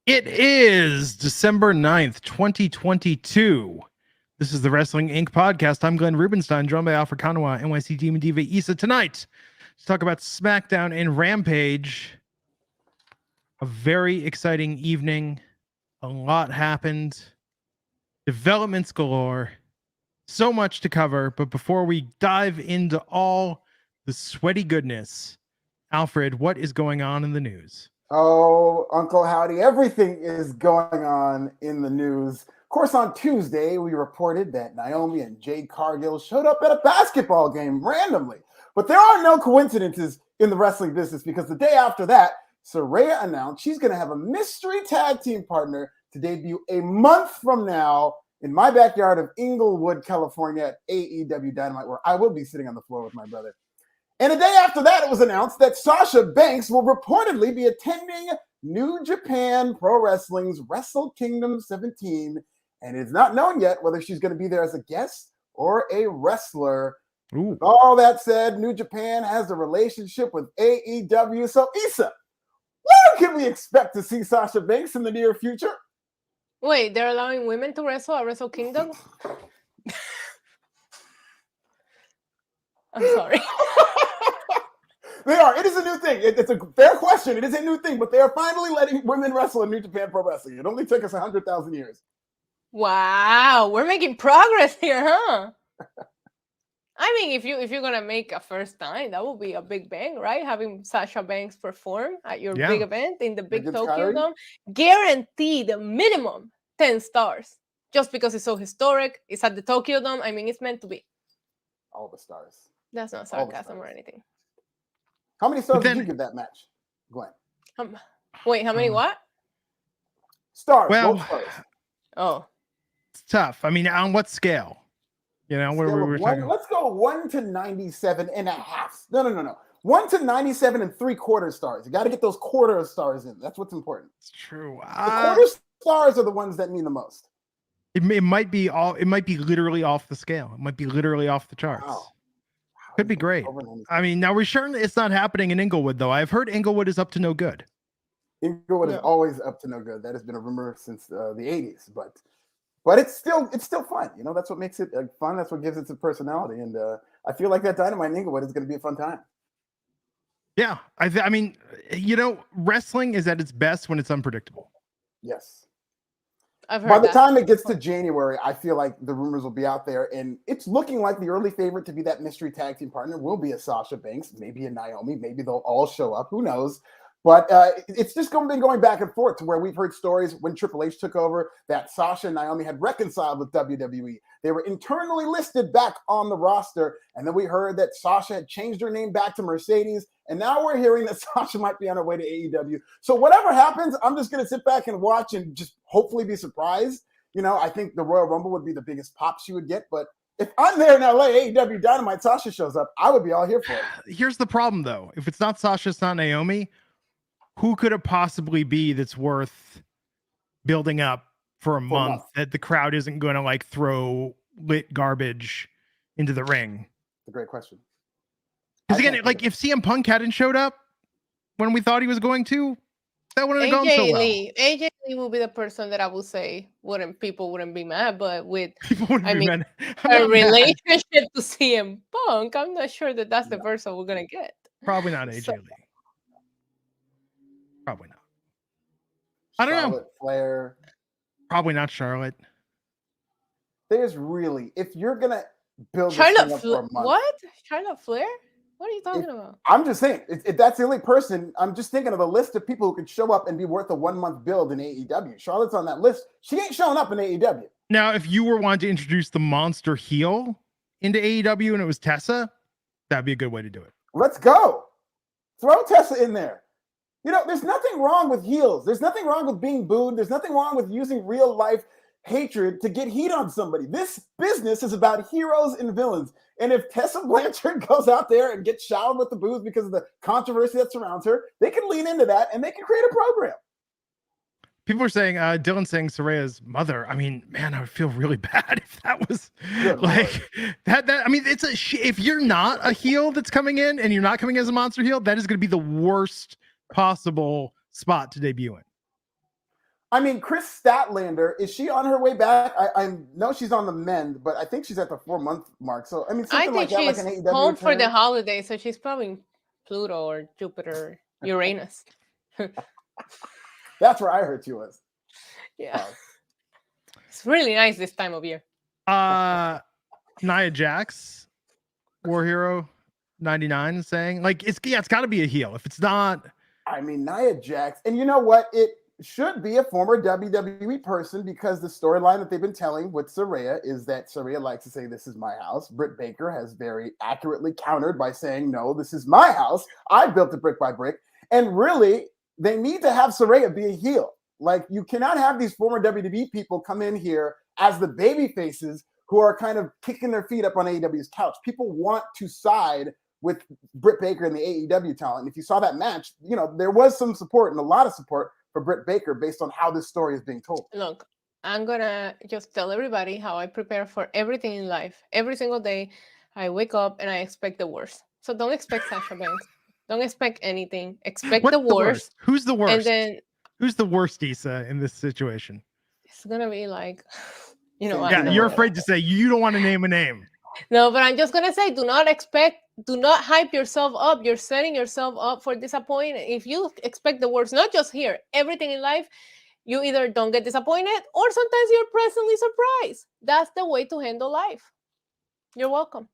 It is December 9th, 2022. This is the Wrestling Inc. podcast. I'm Glenn Rubenstein, joined by Alfred Konuwa, NYC Demon Diva Issa. Tonight, let's talk about SmackDown and Rampage. A very exciting evening. A lot happened. Developments galore. So much to cover. But before we dive into all the sweaty goodness, Alfred, what is going on in the news? Oh, Uncle Howdy, everything is going on in the news. Of course, on Tuesday, we reported that Naomi and Jade Cargill showed up at a basketball game randomly. But there are no coincidences in the wrestling business, because the day after that, Saraya announced she's going to have a mystery tag team partner to debut a month from now in my backyard of Inglewood, California at AEW Dynamite, where I will be sitting on the floor with my brother. And a day after that, it was announced that Sasha Banks will reportedly be attending New Japan Pro Wrestling's Wrestle Kingdom 17, and it's not known yet whether she's going to be there as a guest or a wrestler. Ooh. With all that said, New Japan has a relationship with AEW. So, Issa, when can we expect to see Sasha Banks in the near future? Wait, they're allowing women to wrestle at Wrestle Kingdom? I'm sorry. They are. It is a new thing. It's a fair question. It is a new thing, but they are finally letting women wrestle in New Japan Pro Wrestling. It only took us 100,000 years. Wow, we're making progress here, huh? I mean, if you're gonna make a first time, that would be a big bang, right? Having Sasha Banks perform at your big event in the big Tokyo Dome, guaranteed minimum 10 stars, just because it's so historic. It's at the Tokyo Dome. I mean, it's meant to be. All the stars. That's not sarcasm or anything. How many stars did you give that match, Glenn? Wait, how many what? Stars. Well, stars. Oh. It's tough. I mean, on what scale? You know, what we're talking about? Let's go 1 to 97 and a half. No. 1 to 97 and 3/4 stars. You got to get those quarter stars in. That's what's important. It's true. The quarter stars are the ones that mean the most. It might be literally off the scale. It might be literally off the charts. Wow. Could be great. I mean, now we're sure it's not happening in Inglewood, though. I've heard Inglewood is up to no good. Inglewood is always up to no good. That has been a rumor since the 80s, but it's still fun. You know, that's what makes it fun. That's what gives it its personality. And I feel like that Dynamite in Inglewood is going to be a fun time. Yeah, I mean, you know, wrestling is at its best when it's unpredictable. Yes. By the time it gets to January, I feel like the rumors will be out there, and it's looking like the early favorite to be that mystery tag team partner will be a Sasha Banks, maybe a Naomi, maybe they'll all show up. Who knows? But it's just been going back and forth to where we've heard stories when Triple H took over that Sasha and Naomi had reconciled with WWE. They were internally listed back on the roster, and then we heard that Sasha had changed her name back to Mercedes, and now we're hearing that Sasha might be on her way to AEW. So whatever happens, I'm just going to sit back and watch and just hopefully be surprised. You know, I think the Royal Rumble would be the biggest pop she would get, but if I'm there in LA, AEW Dynamite, Sasha shows up, I would be all here for it. Here's the problem, though. If it's not Sasha, it's not Naomi. Who could it possibly be that's worth building up for a month that the crowd isn't going to like throw lit garbage into the ring? It's a great question. Because again, like if CM Punk hadn't showed up when we thought he was going to, that wouldn't have gone so well. AJ Lee will be the person that I would say people wouldn't be mad, but with a relationship to CM Punk, I'm not sure that's the person we're gonna get. Probably not AJ Lee. Probably not. I don't know. Flair. Probably not Charlotte. There's really, if you're gonna build Charlotte what? Charlotte Flair? What are you talking about? I'm just saying, if that's the only person, I'm just thinking of a list of people who could show up and be worth a 1 month build in AEW. Charlotte's on that list. She ain't showing up in AEW. Now, if you were wanting to introduce the monster heel into AEW and it was Tessa, that'd be a good way to do it. Let's go. Throw Tessa in there. You know, there's nothing wrong with heels. There's nothing wrong with being booed. There's nothing wrong with using real life hatred to get heat on somebody. This business is about heroes and villains. And if Tessa Blanchard goes out there and gets showered with the boos because of the controversy that surrounds her, they can lean into that and they can create a program. People are saying, Dylan's saying Saraya's mother. I mean, man, I would feel really bad if that was like that. I mean, it's if you're not a heel that's coming in and you're not coming as a monster heel, that is going to be the worst possible spot to debut in. I mean, Chris Statlander, is she on her way back? I know she's on the mend, but I think she's at the 4-month mark. So, I mean, something like that, like an AEW home for the return. holiday, so she's probably in Pluto or Jupiter, Uranus. That's where I heard she was. Yeah. It's really nice this time of year. Nia Jax, War Hero 99, saying like it's got to be a heel. If it's not, I mean, Nia Jax, and you know what? It should be a former WWE person, because the storyline that they've been telling with Saraya is that Saraya likes to say, "This is my house." Britt Baker has very accurately countered by saying, "No, this is my house. I built it brick by brick." And really, they need to have Saraya be a heel. Like, you cannot have these former WWE people come in here as the baby faces who are kind of kicking their feet up on AEW's couch. People want to side with Britt Baker and the AEW talent. And if you saw that match, you know, there was some support and a lot of support for Britt Baker based on how this story is being told. Look, I'm gonna just tell everybody how I prepare for everything in life. Every single day, I wake up and I expect the worst. So don't expect Sasha Banks. Don't expect anything. Expect what's the worst. Who's the worst? And then who's the worst, Issa, in this situation? It's gonna be like, you know. Yeah, you're afraid to say. You don't want to name a name. No, but I'm just gonna say, do not hype yourself up. You're setting yourself up for disappointment. If you expect the worst, not just here, everything in life, you either don't get disappointed or sometimes you're pleasantly surprised. That's the way to handle life. You're welcome.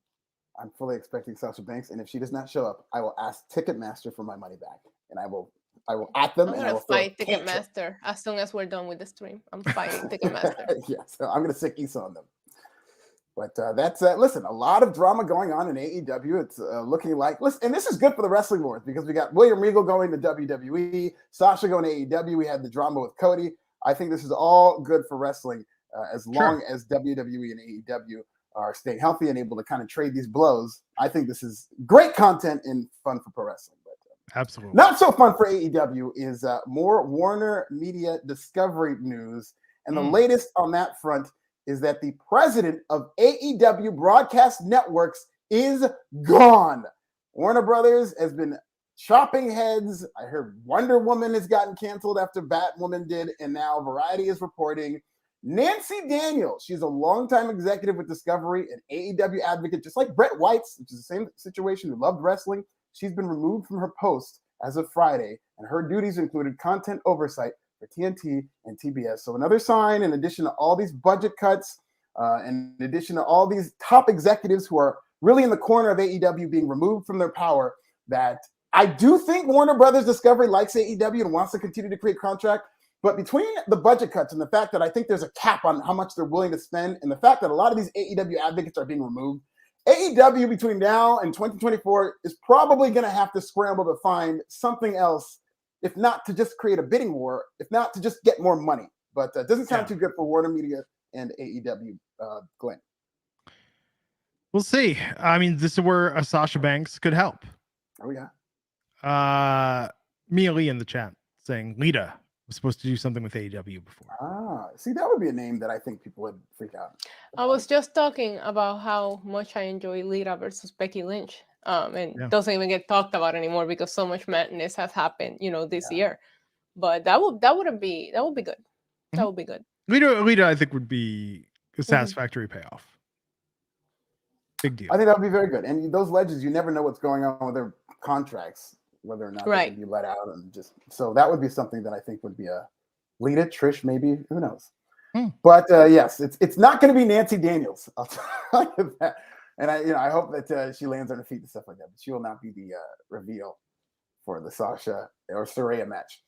I'm fully expecting Sasha Banks, and if she does not show up, I will ask Ticketmaster for my money back, and I will at them. I'm gonna fight Ticketmaster as soon as we're done with the stream. I'm fighting Ticketmaster. Yeah, so I'm gonna sick Issa on them. But that's listen, a lot of drama going on in AEW. It's looking like, listen, and this is good for the wrestling wars, because we got William Regal going to WWE, Sasha going to AEW. We had the drama with Cody. I think this is all good for wrestling as long as WWE and AEW are staying healthy and able to kind of trade these blows. I think this is great content and fun for pro wrestling. But absolutely not so fun for AEW is more Warner Media Discovery news, and the latest on that front is that the president of AEW Broadcast Networks is gone. Warner Brothers has been chopping heads. I heard Wonder Woman has gotten canceled after Batwoman did, and now Variety is reporting Nancy Daniels. She's a longtime executive with Discovery, an AEW advocate, just like Bret White's, which is the same situation, who loved wrestling. She's been removed from her post as of Friday, and her duties included content oversight for TNT and TBS. So another sign, in addition to all these budget cuts, in addition to all these top executives who are really in the corner of AEW being removed from their power, that I do think Warner Brothers Discovery likes AEW and wants to continue to create contract. But between the budget cuts and the fact that I think there's a cap on how much they're willing to spend, and the fact that a lot of these AEW advocates are being removed, AEW between now and 2024 is probably going to have to scramble to find something else, if not to just create a bidding war, if not to just get more money. But it doesn't sound too good for Warner Media and AEW, Glenn. We'll see. I mean, this is where a Sasha Banks could help. Oh, yeah. Mia Lee in the chat saying Lita was supposed to do something with AEW before. See, that would be a name that I think people would freak out. I was just talking about how much I enjoy Lita versus Becky Lynch. And doesn't even get talked about anymore because so much madness has happened, this year. But that would be good. Mm-hmm. That would be good. Lita, I think, would be a satisfactory payoff. Big deal. I think that would be very good. And those legends, you never know what's going on with their contracts, whether or not they can be let out, and just so that would be something that I think would be a Lita, Trish, maybe, who knows. But yes, it's not going to be Nancy Daniels. I'll tell you that. And I hope that she lands on her feet and stuff like that. But she will not be the reveal for the Sasha or Saraya match.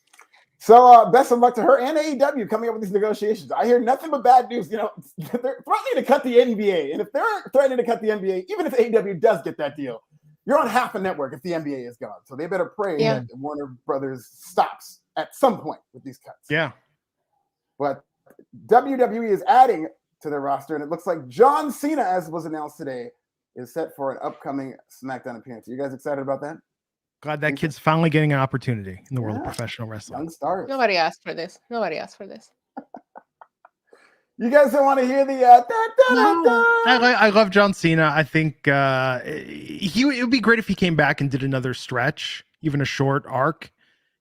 So best of luck to her and AEW coming up with these negotiations. I hear nothing but bad news. They're threatening to cut the NBA, and if they're threatening to cut the NBA, even if AEW does get that deal, you're on half a network if the NBA is gone. So they better pray that Warner Brothers stops at some point with these cuts. Yeah. But WWE is adding to their roster, and it looks like John Cena, as was announced today, is set for an upcoming SmackDown appearance. Are you guys excited about that? Glad that kid's finally getting an opportunity in the world of professional wrestling. Young stars. Nobody asked for this. You guys don't want to hear the I love John Cena. I think it would be great if he came back and did another stretch, even a short arc,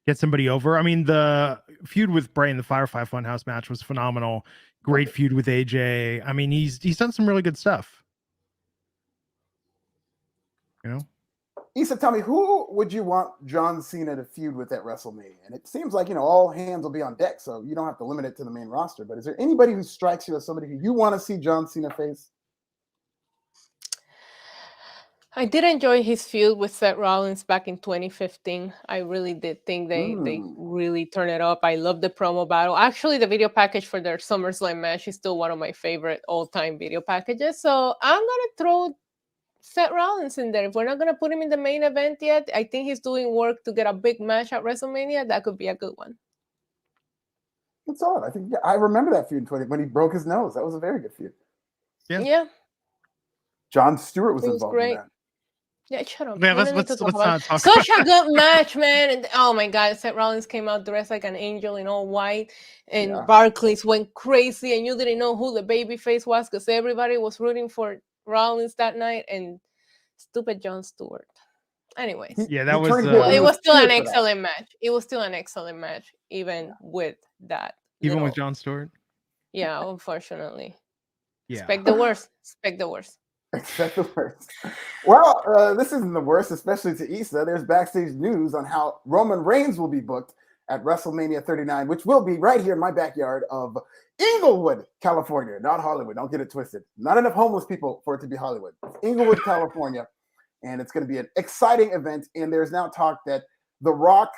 get somebody over. I mean, the feud with Bray in the Firefly Funhouse match was phenomenal. Great feud with AJ. I mean, he's done some really good stuff. You know, Issa, tell me, who would you want John Cena to feud with at WrestleMania? And it seems like, all hands will be on deck, so you don't have to limit it to the main roster. But is there anybody who strikes you as somebody who you want to see John Cena face? I did enjoy his feud with Seth Rollins back in 2015. I really did think they really turned it up. I love the promo battle. Actually, the video package for their SummerSlam match is still one of my favorite all-time video packages. So I'm going to throw Seth Rollins in there. If we're not going to put him in the main event yet, I think he's doing work to get a big match at WrestleMania. That could be a good one. That's odd. I think I remember that feud in 20 when he broke his nose. That was a very good feud. Yeah. Jon Stewart was involved in that. Yeah, shut up. Yeah, let's not talk Such a good match, man. And, oh my God, Seth Rollins came out dressed like an angel in all white, and Barclays went crazy, and you didn't know who the babyface was because everybody was rooting for Rollins that night, and stupid Jon Stewart. Anyways, that was. It was still an excellent match. It was still an excellent match, even with that. Even with Jon Stewart. Yeah, unfortunately. Yeah. Expect the worst. Expect the worst. Expect the worst. Well, this isn't the worst, especially to Issa. There's backstage news on how Roman Reigns will be booked at WrestleMania 39, which will be right here in my backyard of Inglewood, California, not Hollywood. Don't get it twisted. Not enough homeless people for it to be Hollywood. It's Inglewood, California, and it's going to be an exciting event. And there's now talk that The Rock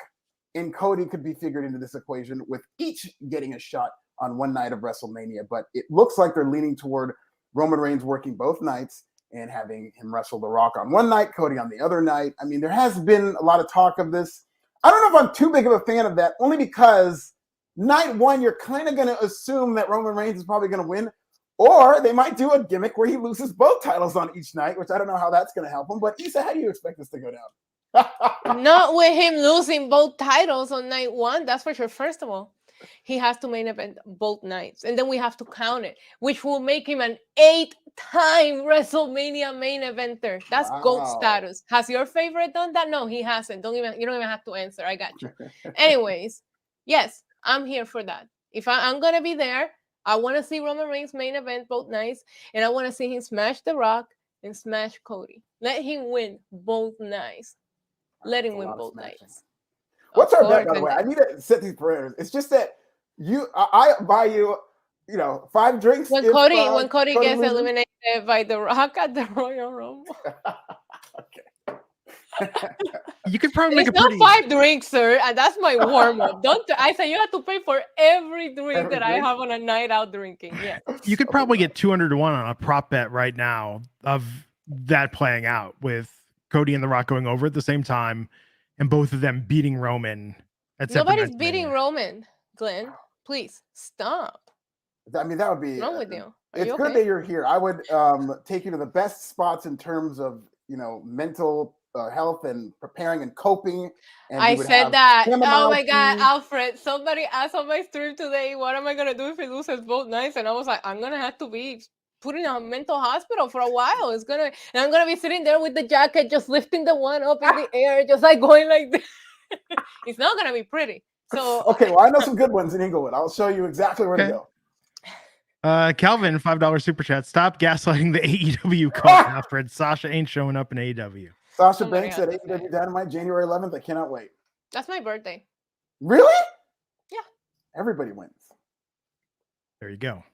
and Cody could be figured into this equation, with each getting a shot on one night of WrestleMania. But it looks like they're leaning toward Roman Reigns working both nights and having him wrestle The Rock on one night, Cody on the other night. I mean, there has been a lot of talk of this. I don't know if I'm too big of a fan of that, only because night one, you're kind of going to assume that Roman Reigns is probably going to win, or they might do a gimmick where he loses both titles on each night, which I don't know how that's going to help him. But Issa, how do you expect this to go down? Not with him losing both titles on night one, that's for sure. First of all, he has to main event both nights, and then we have to count it, which will make him an 8-time WrestleMania main eventer. That's GOAT status. Has your favorite done that? No, he hasn't. You don't even have to answer. I got you. Anyways, yes, I'm here for that. If I'm gonna be there, I want to see Roman Reigns main event both nights, and I want to see him smash The Rock and smash Cody. Let him win both nights. Let him win both nights. What's our bet, by the way? I need to set these parameters. It's just that I buy you, 5 drinks. When Cody gets eliminated by The Rock at the Royal Rumble. Okay. You could probably make not 5 drinks, sir, and that's my warm up. I say you have to pay for every drink I have on a night out drinking. Yeah. You could probably get 200 to 1 on a prop bet right now of that playing out, with Cody and The Rock going over at the same time, and both of them beating Roman. Nobody's beating Roman, Glenn. Please stop. I mean, that would be. What's wrong with you? It's good that you're here. I would take you to the best spots in terms of mental health and preparing and coping. And I said that. Oh my God, Alfred! Somebody asked on my stream today, "What am I gonna do if he loses both nights?" And I was like, "I'm gonna have to be put in a mental hospital for a while. And I'm gonna be sitting there with the jacket, just lifting the one up in the air, just like going like this. It's not gonna be pretty." So okay, well, I know some good ones in Inglewood. I'll show you exactly where to go. Calvin, $5 super chat. Stop gaslighting the AEW cult, Alfred. Sasha ain't showing up in AEW. Sasha Banks at AEW Dynamite, January 11th. I cannot wait. That's my birthday. Really? Yeah. Everybody wins. There you go.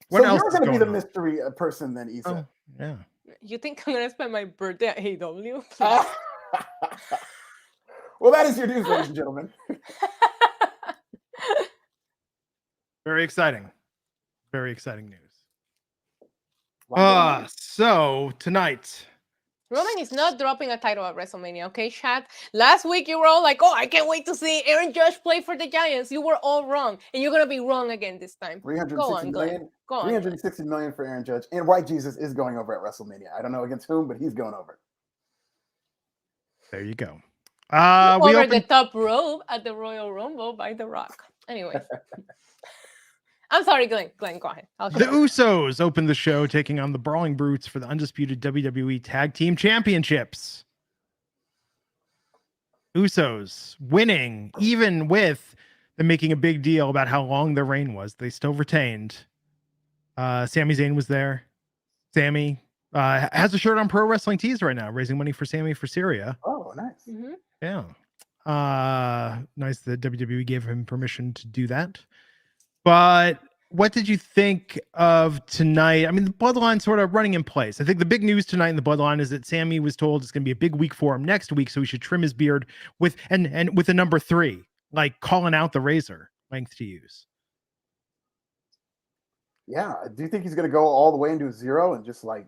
What else you're going to be the mystery person then, Issa. Oh, yeah. You think I'm going to spend my birthday at AEW? Well, that is your news, ladies and gentlemen. Very exciting. Very exciting news. Wow. So tonight, Roman is not dropping a title at WrestleMania, okay, chat? Last week you were all like, "Oh, I can't wait to see Aaron Judge play for the Giants." You were all wrong, and you're gonna be wrong again this time. $360 million for Aaron Judge, and White Jesus is going over at WrestleMania. I don't know against whom, but he's going over. There you go. Over the top rope at the Royal Rumble by The Rock. Anyway. I'm sorry, Glenn. Glenn, go ahead. The Usos opened the show, taking on the Brawling Brutes for the undisputed WWE Tag Team Championships. Usos winning, even with them making a big deal about how long their reign was. They still retained. Sami Zayn was there. Sammy has a shirt on Pro Wrestling Tees right now, raising money for Sammy for Syria. Oh, nice. Mm-hmm. Yeah. Nice that WWE gave him permission to do that. But what did you think of tonight? I mean, the bloodline sort of running in place. I think the big news tonight in the bloodline is that Sammy was told it's going to be a big week for him next week, so he should trim his beard with and with a number 3, like calling out the razor length to use. Yeah. Do you think he's going to go all the way into 0 and just like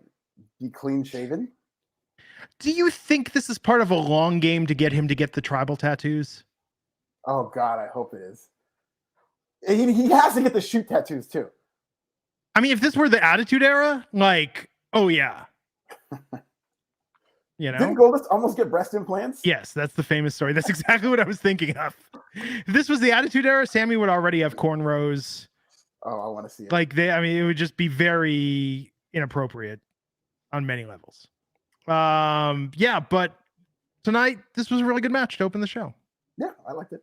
be clean shaven? Do you think this is part of a long game to get him to get the tribal tattoos? Oh God, I hope it is. He has to get the shoot tattoos too. I mean, if this were the Attitude Era, like, oh yeah. You know? Didn't Goldust almost get breast implants? Yes, that's the famous story. That's exactly what I was thinking of. If this was the Attitude Era, Sammy would already have cornrows. Oh, I want to see it. Like it would just be very inappropriate on many levels. Yeah, but tonight this was a really good match to open the show. Yeah, I liked it.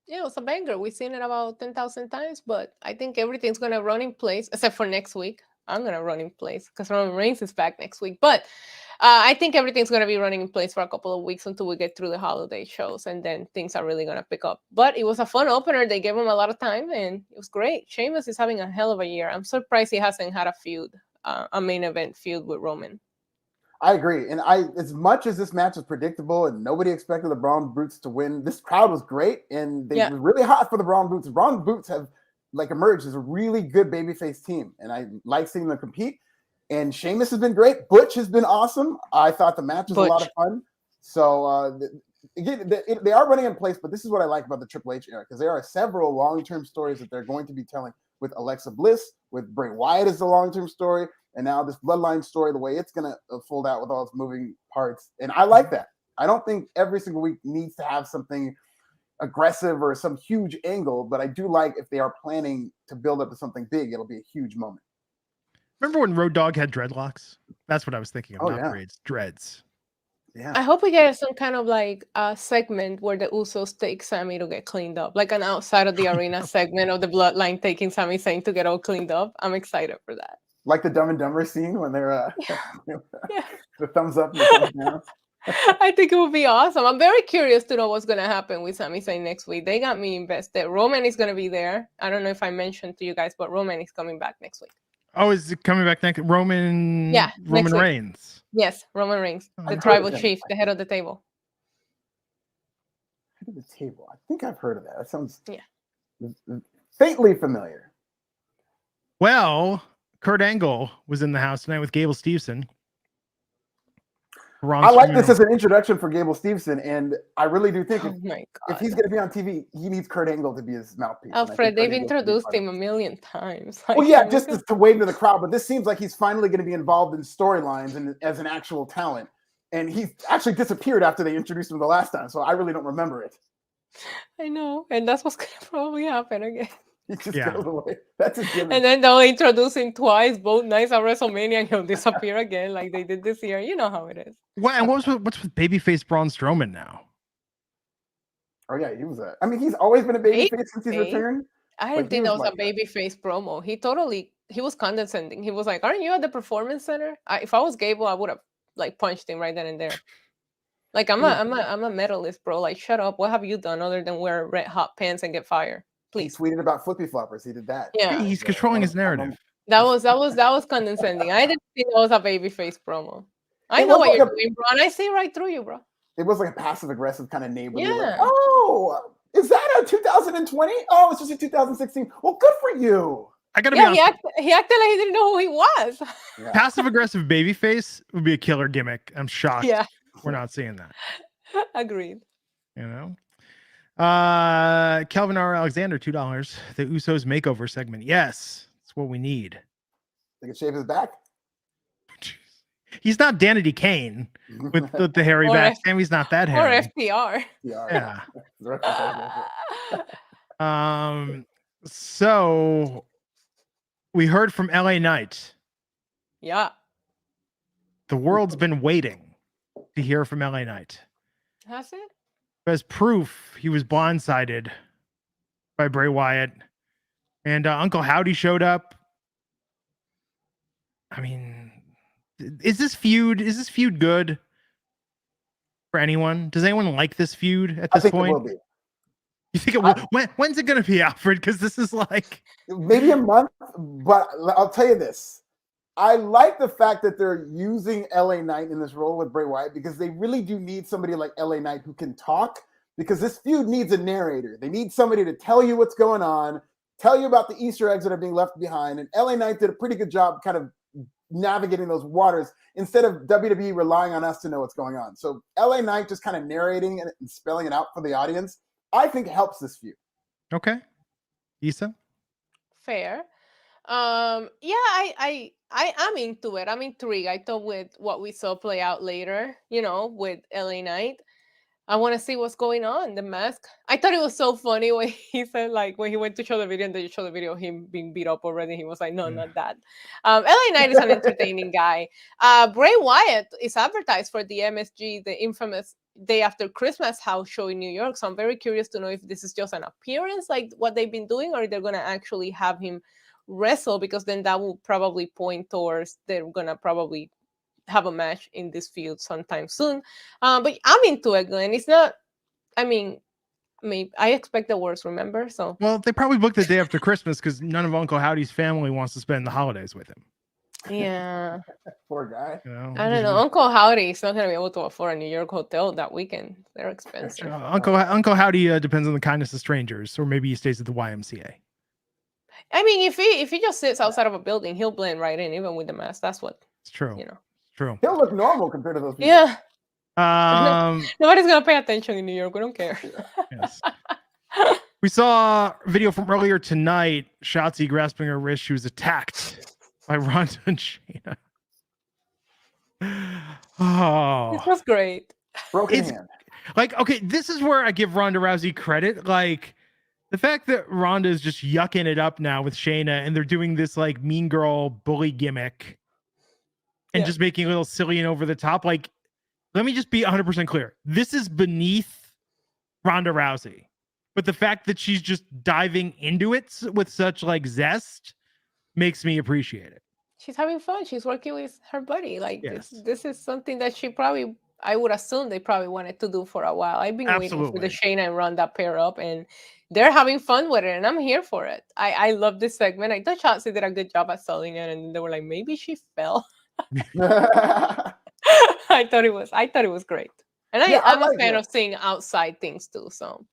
Yeah, it was a banger. We've seen it about 10,000 times, but I think everything's going to run in place, except for next week. I'm going to run in place because Roman Reigns is back next week. But I think everything's going to be running in place for a couple of weeks until we get through the holiday shows, and then things are really going to pick up. But it was a fun opener. They gave him a lot of time, and it was great. Sheamus is having a hell of a year. I'm surprised he hasn't had a feud, a main event feud with Roman. I agree. And as much as this match was predictable and nobody expected the Braun Brutes to win, this crowd was great. And they were really hot for the Braun Brutes. Braun Brutes have like emerged as a really good babyface team. And I like seeing them compete. And Sheamus has been great. Butch has been awesome. I thought the match was a lot of fun. So again, they are running in place, but this is what I like about the Triple H era, because there are several long-term stories that they're going to be telling with Alexa Bliss, with Bray Wyatt as the long-term story. And now this bloodline story, the way it's going to fold out with all its moving parts. And I like that. I don't think every single week needs to have something aggressive or some huge angle, but I do like if they are planning to build up to something big, it'll be a huge moment. Remember when Road Dogg had dreadlocks? That's what I was thinking of, not braids, dreads. Yeah. I hope we get some kind of like a segment where the Usos take Sami to get cleaned up, like an outside of the arena segment of the bloodline taking Sami Zayn to get all cleaned up. I'm excited for that. Like the Dumb and Dumber scene when they're the thumbs up and the thumbs down. I think it would be awesome. I'm very curious to know what's going to happen with Sami Zayn next week. They got me invested. Roman is going to be there. I don't know if I mentioned to you guys, but Roman is coming back next week. Oh, is it coming back next? Roman Reigns. Yes, Roman Reigns, the tribal chief, the head of the table. Head of the table. I think I've heard of that. That sounds faintly familiar. Well, Kurt Angle was in the house tonight with Gable Steveson. I like this as an introduction for Gable Steveson, and I really do think if he's going to be on TV, he needs Kurt Angle to be his mouthpiece. Alfred, they've introduced him a million times. Like, well, yeah, just to wave to the crowd, but this seems like he's finally going to be involved in storylines and as an actual talent. And he actually disappeared after they introduced him the last time, so I really don't remember it. I know, and that's what's going to probably happen again. He just goes away. That's his gimmick. And then they'll introduce him twice, both nights at WrestleMania, and he'll disappear again like they did this year. You know how it is. And what's with babyface Braun Strowman now? Oh yeah, he was he's always been a babyface since he's returned. I didn't think that was a babyface promo. He was condescending. He was like, "Aren't you at the Performance Center?" If I was Gable, I would have like punched him right then and there. Like I'm a medalist, bro. Like shut up. What have you done other than wear red hot pants and get fired? Please. He tweeted about flippy floppers. He did that. Yeah, he's controlling his narrative. That was condescending. I didn't think that was a babyface promo. I know what you're doing, bro, and I see right through you, bro. It was like a passive aggressive kind of neighborly. Yeah. Like, oh, is that a 2020? Oh, it's just a 2016. Well, good for you. I gotta be honest. He acted like he didn't know who he was. Yeah. Passive aggressive babyface would be a killer gimmick. I'm shocked. Yeah, we're not seeing that. Agreed. You know. Kelvin R. Alexander, $2. The Usos makeover segment. Yes, that's what we need. They can shave his back. He's not Danity Kane with the hairy back. Sammy's not that hairy. Or FTR. Yeah. So we heard from LA Knight. Yeah. The world's been waiting to hear from LA Knight. Has it? As proof, he was blindsided by Bray Wyatt. And Uncle Howdy showed up. I mean, is this feud good for anyone? Does anyone like this feud at this point? It will be. You think it will? When's it going to be, Alfred? Because this is like maybe a month, but I'll tell you this. I like the fact that they're using LA Knight in this role with Bray Wyatt because they really do need somebody like LA Knight who can talk, because this feud needs a narrator. They need somebody to tell you what's going on, tell you about the Easter eggs that are being left behind. And LA Knight did a pretty good job kind of navigating those waters instead of WWE relying on us to know what's going on. So LA Knight just kind of narrating it and spelling it out for the audience, I think helps this feud. Okay. Issa? Fair. I'm into it. I'm intrigued. I thought with what we saw play out later, with LA Knight, I want to see what's going on. The mask. I thought it was so funny when he said, like, when he went to show the video and they showed the video of him being beat up already. He was like, no, not that. LA Knight is an entertaining guy. Bray Wyatt is advertised for the MSG, the infamous Day After Christmas house show in New York. So I'm very curious to know if this is just an appearance, like what they've been doing, or they're going to actually have him wrestle, because then that will probably point towards they're going to probably have a match in this field sometime soon. But I'm into it, Glenn. It's not, I expect the worst, remember? So well, they probably booked the day after Christmas because none of Uncle Howdy's family wants to spend the holidays with him. Yeah. Poor guy. I don't know. Uncle Howdy is not going to be able to afford a New York hotel that weekend. They're expensive. Uncle Howdy depends on the kindness of strangers, or maybe he stays at the YMCA. I mean, if he just sits outside of a building, he'll blend right in, even with the mask. That's what. It's true. True. He'll look normal compared to those people. Yeah. Nobody's gonna pay attention in New York. We don't care. Yes. We saw a video from earlier tonight. Shotzi grasping her wrist. She was attacked by Ronda and Shayna. Oh, this was great. Broken hand. Like, okay, this is where I give Ronda Rousey credit. Like, the fact that Ronda is just yucking it up now with Shayna, and they're doing this like mean girl bully gimmick, and just making a little silly and over the top. Like, let me just be 100% clear. This is beneath Ronda Rousey. But the fact that she's just diving into it with such like zest makes me appreciate it. She's having fun. She's working with her buddy. Like, this is something that I would assume they probably wanted to do for a while. I've been waiting for the Shayna and Ronda pair up, and they're having fun with it, and I'm here for it. I love this segment. I thought Shotzi did a good job at selling it, and they were like, maybe she fell. I thought it was great, and I'm a fan of seeing outside things too. So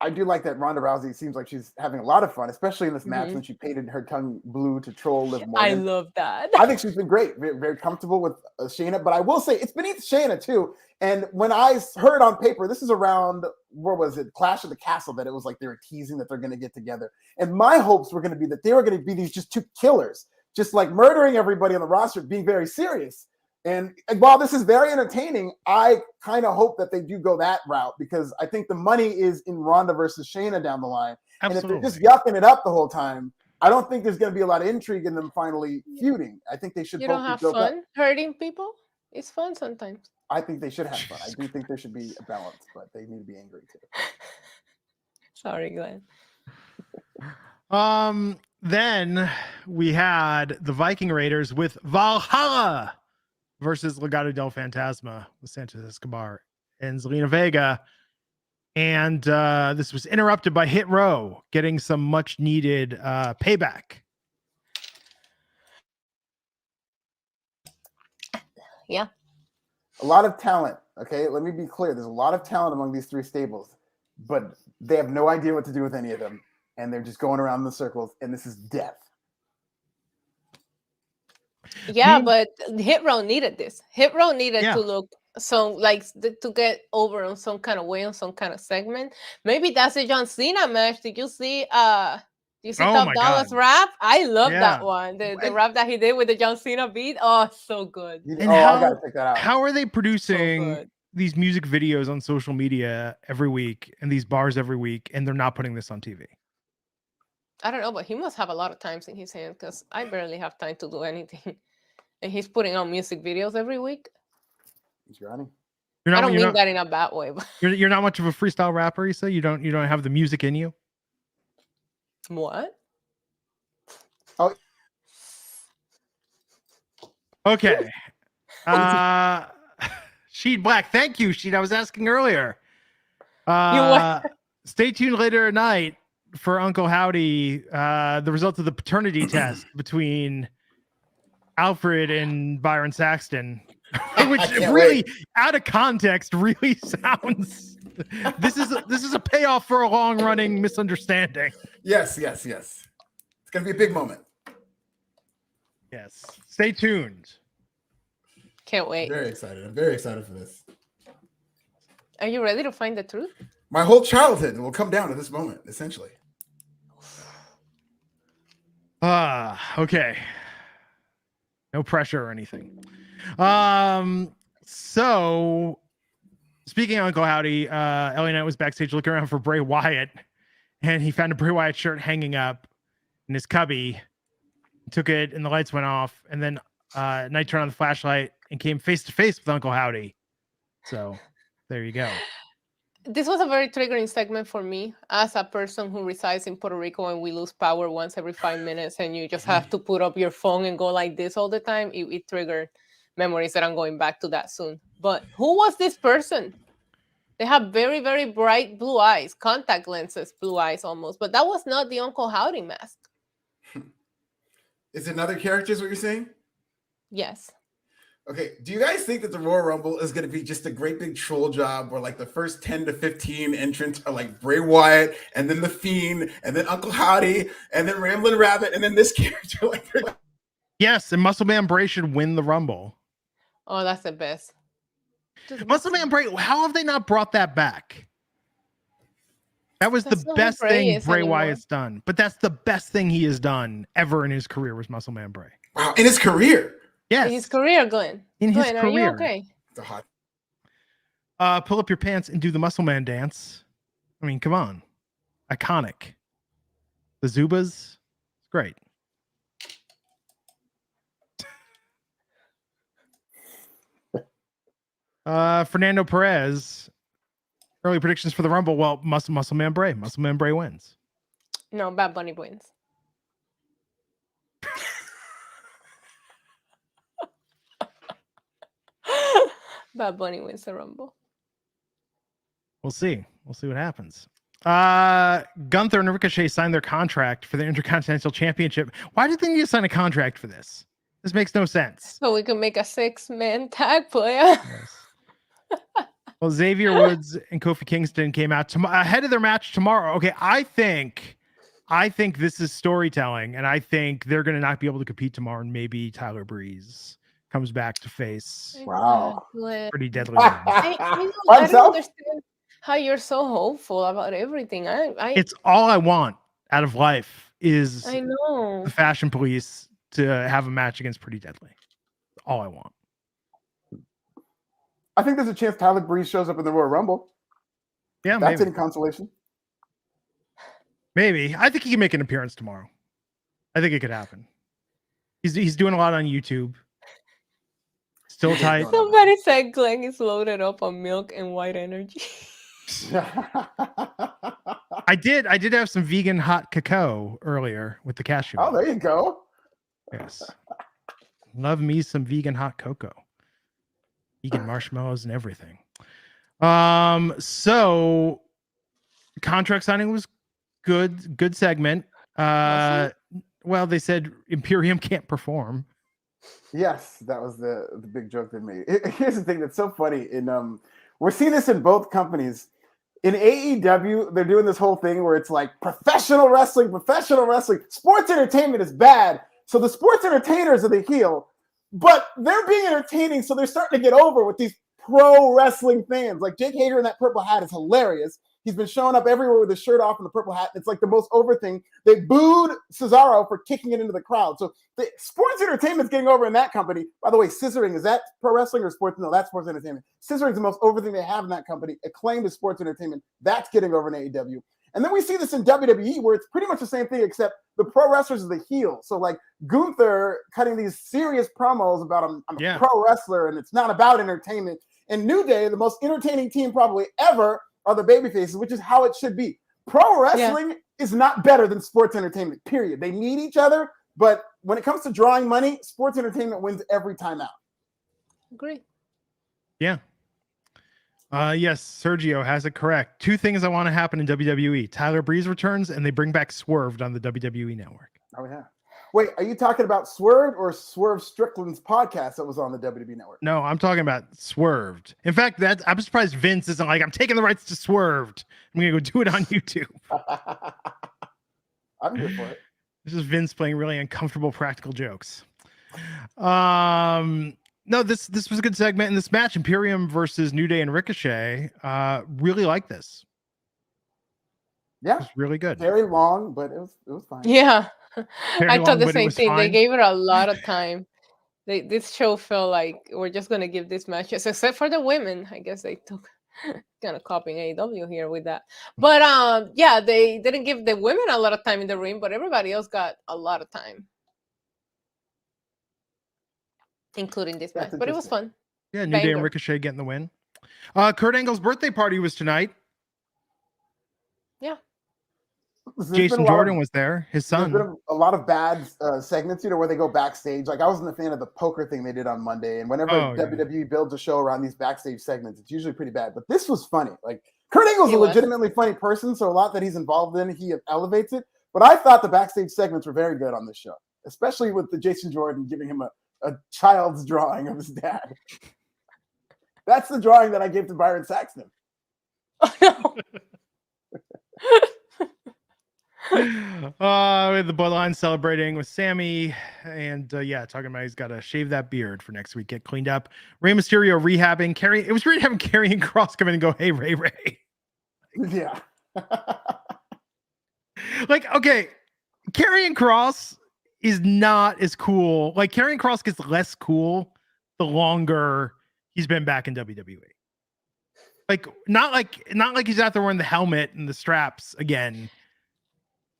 I do like that Ronda Rousey seems like she's having a lot of fun, especially in this match when she painted her tongue blue to troll Liv Morgan. I love that. I think she's been great, very, very comfortable with Shayna. But I will say it's beneath Shayna too. And when I heard on paper, this is around, where was it, Clash of the Castle, that it was like they were teasing that they're going to get together. And my hopes were going to be that they were going to be these just two killers, just like murdering everybody on the roster, being very serious. And while this is very entertaining, I kind of hope that they do go that route, because I think the money is in Ronda versus Shayna down the line. Absolutely. And if they're just yucking it up the whole time, I don't think there's going to be a lot of intrigue in them finally feuding. I think they should. You don't have fun hurting people? It's fun sometimes. I think they should have fun. I do think there should be a balance, but they need to be angry too. Sorry, Glenn. Then we had the Viking Raiders with Valhalla versus Legado del Fantasma with Santos Escobar and Zelina Vega. And this was interrupted by Hit Row getting some much needed payback. Yeah. A lot of talent. Okay, let me be clear. There's a lot of talent among these three stables, but they have no idea what to do with any of them. And they're just going around in the circles, and this is death. Yeah, but Hit Row needed this. Hit Row needed to look to get over on some kind of way, on some kind of segment. Maybe that's a John Cena match. Did you see Top Dollar's rap? I love that one. The rap that he did with the John Cena beat. Oh, so good. And I gotta check that out. How are they producing these music videos on social media every week and these bars every week, and they're not putting this on TV? I don't know, but he must have a lot of times in his hand, because I barely have time to do anything. And he's putting on music videos every week. He's running. I don't mean that in a bad way. But you're not much of a freestyle rapper, you say? You don't have the music in you? What? Oh, Okay. Sheed Black. Thank you, Sheed. I was asking earlier. Stay tuned later tonight for Uncle Howdy. The results of the paternity test between Alfred and Byron Saxton, which really, out of context, really sounds. This is a payoff for a long-running misunderstanding. Yes. It's gonna be a big moment. Yes. Stay tuned. Can't wait. I'm very excited for this. Are you ready to find the truth? My whole childhood will come down to this moment, essentially. Okay. No pressure or anything. So speaking of Uncle Howdy, LA Knight was backstage looking around for Bray Wyatt, and he found a Bray Wyatt shirt hanging up in his cubby. Took it, and the lights went off, and then Knight turned on the flashlight and came face to face with Uncle Howdy. So there you go. This was a very triggering segment for me as a person who resides in Puerto Rico, and we lose power once every 5 minutes, and you just have to put up your phone and go like this all the time. It triggered memories that I'm going back to that soon. But who was this person? They have very, very bright blue eyes, contact lenses, blue eyes almost. But that was not the Uncle Howdy mask. Is it another character is what you're saying? Yes. Okay, do you guys think that the Royal Rumble is going to be just a great big troll job where like the first 10 to 15 entrants are like Bray Wyatt and then The Fiend and then Uncle Howdy and then Ramblin' Rabbit and then this character? Yes, and Muscle Man Bray should win the Rumble. Oh, that's the best. Muscle Man Bray, how have they not brought that back? That was the best thing Bray Wyatt's done. But that's the best thing he has done ever in his career was Muscle Man Bray. Wow, in his career? Yes. In his career, Glenn. In his career. Are you okay? It's a hot. Pull up your pants and do the Muscle Man dance. I mean, come on. Iconic. The Zubas. Great. Fernando Perez. Early predictions for the Rumble. Well, Muscle Man Bray. Muscle Man Bray wins. No, Bad Bunny wins. Bad Bunny wins the Rumble. We'll see. We'll see what happens. Gunther and Ricochet signed their contract for the Intercontinental Championship. Why did they need to sign a contract for this? This makes no sense. So we can make a 6-man tag player. Yes. Well, Xavier Woods and Kofi Kingston came out ahead of their match tomorrow. Okay, I think this is storytelling, and I think they're going to not be able to compete tomorrow, and maybe Tyler Breeze comes back to face Pretty Deadly. I don't understand how you're so hopeful about everything. It's all I want out of life is I know the Fashion Police to have a match against Pretty Deadly. All I want. I think there's a chance Tyler Breeze shows up in the Royal Rumble. Yeah, that's maybe. any consolation. Maybe. I think he can make an appearance tomorrow. I think it could happen. He's doing a lot on YouTube. Still tight. Somebody said Glenn is loaded up on milk and white energy. I did have some vegan hot cacao earlier with the cashew. Oh, there you go. Yes. Love me some vegan hot cocoa. Vegan marshmallows and everything. So contract signing was good segment. Well, they said Imperium can't perform. Yes, that was the big joke they made. Here's the thing that's so funny. We're seeing this in both companies. In AEW, they're doing this whole thing where it's like professional wrestling. Sports entertainment is bad. So the sports entertainers are the heel, but they're being entertaining. So they're starting to get over with these pro wrestling fans. Like Jake Hager in that purple hat is hilarious. He's been showing up everywhere with his shirt off and the purple hat. It's like the most over thing. They booed Cesaro for kicking it into the crowd. So the sports entertainment's getting over in that company. By the way, scissoring, is that pro wrestling or sports? No, that's sports entertainment. Scissoring is the most over thing they have in that company. Acclaimed is sports entertainment. That's getting over in AEW. And then we see this in WWE where it's pretty much the same thing, except the pro wrestlers are the heel. So like Gunther cutting these serious promos about I'm a pro wrestler and it's not about entertainment. And New Day, the most entertaining team probably ever, are the baby faces, which is how it should be. Pro wrestling is not better than sports entertainment, period. They need each other, but when it comes to drawing money, sports entertainment wins every time out. Agree. Yeah. Yes, Sergio has it correct. 2 things I want to happen in WWE. Tyler Breeze returns and they bring back Swerved on the WWE network. Oh, yeah. Wait, are you talking about Swerved or Swerve Strickland's podcast that was on the WWE network? No, I'm talking about Swerved. In fact, I'm surprised Vince isn't like, I'm taking the rights to Swerved. I'm going to go do it on YouTube. I'm here for it. This is Vince playing really uncomfortable practical jokes. No, this was a good segment in this match. Imperium versus New Day and Ricochet. Really like this. Yeah, it was really good. Very long, but it was fine. Yeah, I thought the same thing. Fine. They gave it a lot of time. This show felt like we're just gonna give this matches, except for the women. I guess they took kind of copying AEW here with that. But yeah, they didn't give the women a lot of time in the ring, but everybody else got a lot of time, including this match. But it was fun. Yeah, New Day and Ricochet getting the win. Kurt Angle's birthday party was tonight. Yeah. Jason Jordan was there, his son. There's been a lot of bad segments, where they go backstage. Like I wasn't a fan of the poker thing they did on Monday, and whenever WWE builds a show around these backstage segments, it's usually pretty bad. But this was funny. Like Kurt Angle's a legitimately funny person, so a lot that he's involved in, he elevates it. But I thought the backstage segments were very good on this show, especially with the Jason Jordan giving him a child's drawing of his dad. That's the drawing that I gave to Byron Saxton. Oh, no. With the Bloodline celebrating with Sammy, and talking about he's got to shave that beard for next week, get cleaned up. Rey Mysterio rehabbing. It was great having Karrion Kross come in and go, "Hey, Ray." Yeah. Like, okay, Karrion Kross is not as cool. Like, Karrion Kross gets less cool the longer he's been back in WWE. Like, not like he's out there wearing the helmet and the straps again.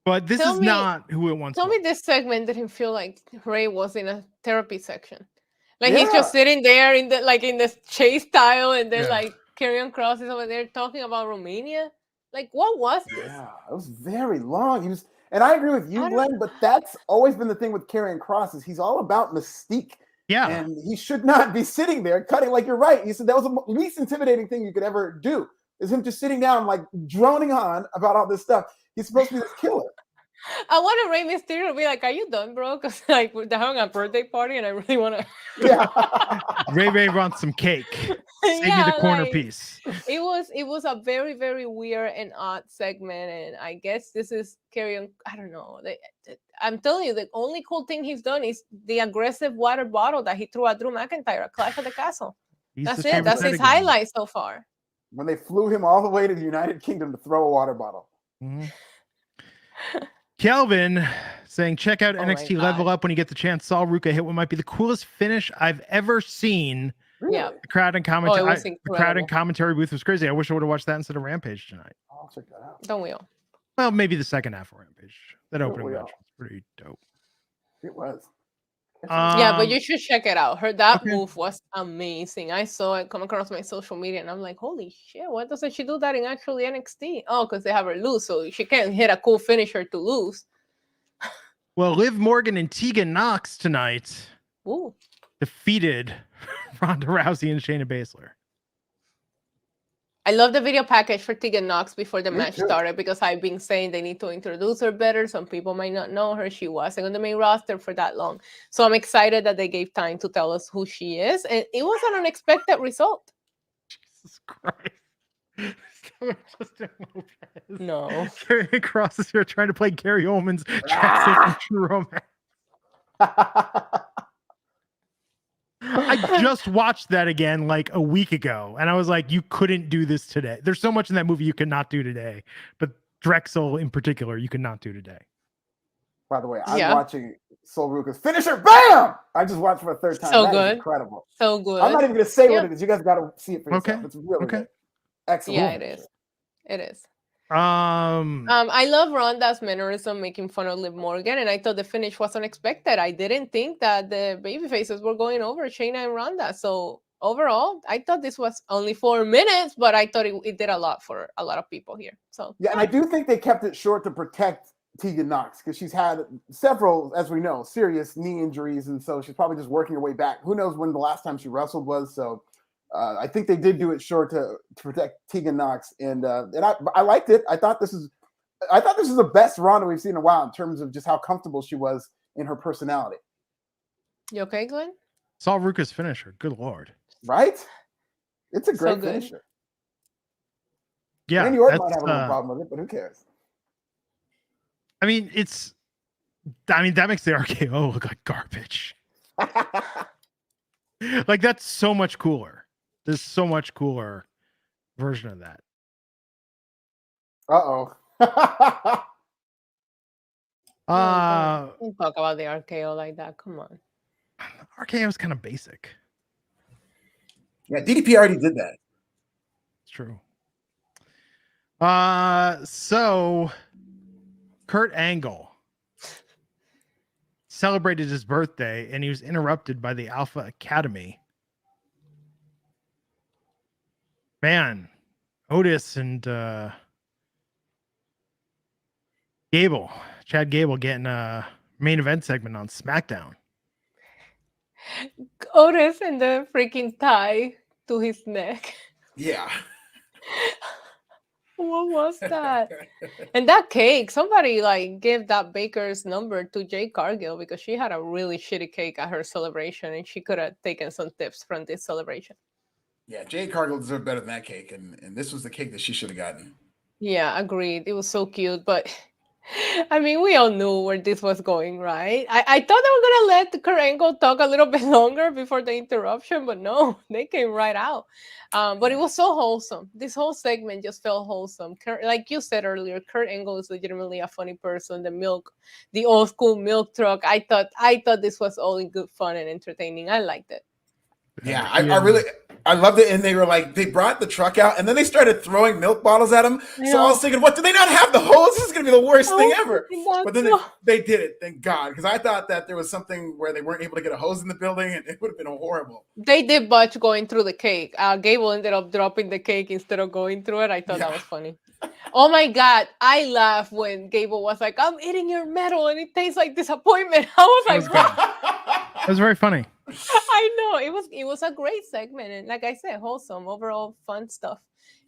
But this is not who it wants. Tell me this segment didn't feel like Ray was in a therapy section. Like he's just sitting there in the chase style, and then like Karrion Kross is over there talking about Romania. Like, what was this? Yeah, it was very long. And I agree with you, Glenn, but that's always been the thing with Karrion Kross is he's all about mystique. Yeah. And he should not be sitting there cutting. Like, you're right. You said that was the least intimidating thing you could ever do, is him just sitting down, like droning on about all this stuff. He's supposed to be this killer. I want a Rey Mysterio to be like, "Are you done, bro?" Because like they're having a birthday party, and I really want to. Yeah. Ray wants some cake. Save me the corner piece. It was a very, very weird and odd segment, and I guess this is Karrion. I don't know. I'm telling you, the only cool thing he's done is the aggressive water bottle that he threw at Drew McIntyre at Clash of the Castle. That's it. That's his highlight so far. When they flew him all the way to the United Kingdom to throw a water bottle. Mm-hmm. Kelvin saying, check out NXT Level Up when you get the chance. Saw Ruka hit what might be the coolest finish I've ever seen. Yeah. The crowd and commentary booth was crazy. I wish I would have watched that instead of Rampage tonight. I'll check that out. Don't we all? Well, maybe the second half of Rampage. That opening match was pretty dope. It was. Yeah, but you should check it out. That move was amazing. I saw it come across my social media, and I'm like, holy shit, why doesn't she do that in actually NXT? Oh, because they have her lose, so she can't hit a cool finisher to lose. Well, Liv Morgan and Tegan Nox tonight defeated Ronda Rousey and Shayna Baszler. I love the video package for Tegan Nox before the match started, because I've been saying they need to introduce her better. Some people might not know her. She wasn't on the main roster for that long. So I'm excited that they gave time to tell us who she is. And it was an unexpected result. Jesus Christ. No. Karrion Kross is here trying to play Gary Oldman's Jackson True Romance. I just watched that again like a week ago, and I was like, you couldn't do this today. There's so much in that movie you could not do today, but Drexel in particular, you could not do today. By the way, I'm watching Sol Ruka's finisher. Bam! I just watched for a third time. So that good. Is incredible. So good. I'm not even going to say what it is. You guys got to see it for yourself. It's really good. Excellent. Yeah, it is. It is. I love Ronda's mannerism making fun of Liv Morgan, and I thought the finish was unexpected. I didn't think that the baby faces were going over Shayna and Ronda, so overall, I thought this was only 4 minutes, but I thought it did a lot for a lot of people here. So yeah, and I do think they kept it short to protect Tegan Knox because she's had several, as we know, serious knee injuries, and so she's probably just working her way back. Who knows when the last time she wrestled was? So I think they did do it short to protect Tegan Knox, and I liked it. I thought this is the best Ronda we've seen in a while in terms of just how comfortable she was in her personality. You okay, Glenn? Saw Ruka's finisher. Good Lord. Right? It's a great So good. finisher. Yeah. Randy Orton might have a little problem with it, but who cares? I mean, that makes the RKO look like garbage. Like, that's so much cooler. There's so much cooler version of that. Uh-oh. Don't talk about the RKO like that. Come on. RKO is kind of basic. Yeah, DDP already did that. It's true. So Kurt Angle celebrated his birthday and he was interrupted by the Alpha Academy. Man, Otis and Chad Gable getting a main event segment on SmackDown. Otis and the freaking tie to his neck. Yeah. What was that? And that cake, somebody like gave that baker's number to Jade Cargill because she had a really shitty cake at her celebration and she could have taken some tips from this celebration. Yeah, Jade Cargill deserved better than that cake, and this was the cake that she should have gotten. Yeah, agreed. It was so cute, but I mean, we all knew where this was going, right? I thought they were gonna let Kurt Angle talk a little bit longer before the interruption, but no, they came right out. But it was so wholesome. This whole segment just felt wholesome. Like you said earlier, Kurt Angle is legitimately a funny person. The old school milk truck. I thought this was all in good fun and entertaining. I liked it. Yeah, I loved it. And they brought the truck out and then they started throwing milk bottles at him. So I was thinking, what, do they not have the hose? This is going to be the worst thing ever. But then they did it. Thank God. Because I thought that there was something where they weren't able to get a hose in the building and it would have been horrible. They did botch going through the cake. Gable ended up dropping the cake instead of going through it. I thought that was funny. Oh my God. I laughed when Gable was like, I'm eating your metal and it tastes like disappointment. I was like, what? That was very funny. I know it was a great segment, and like I said, wholesome, overall fun stuff.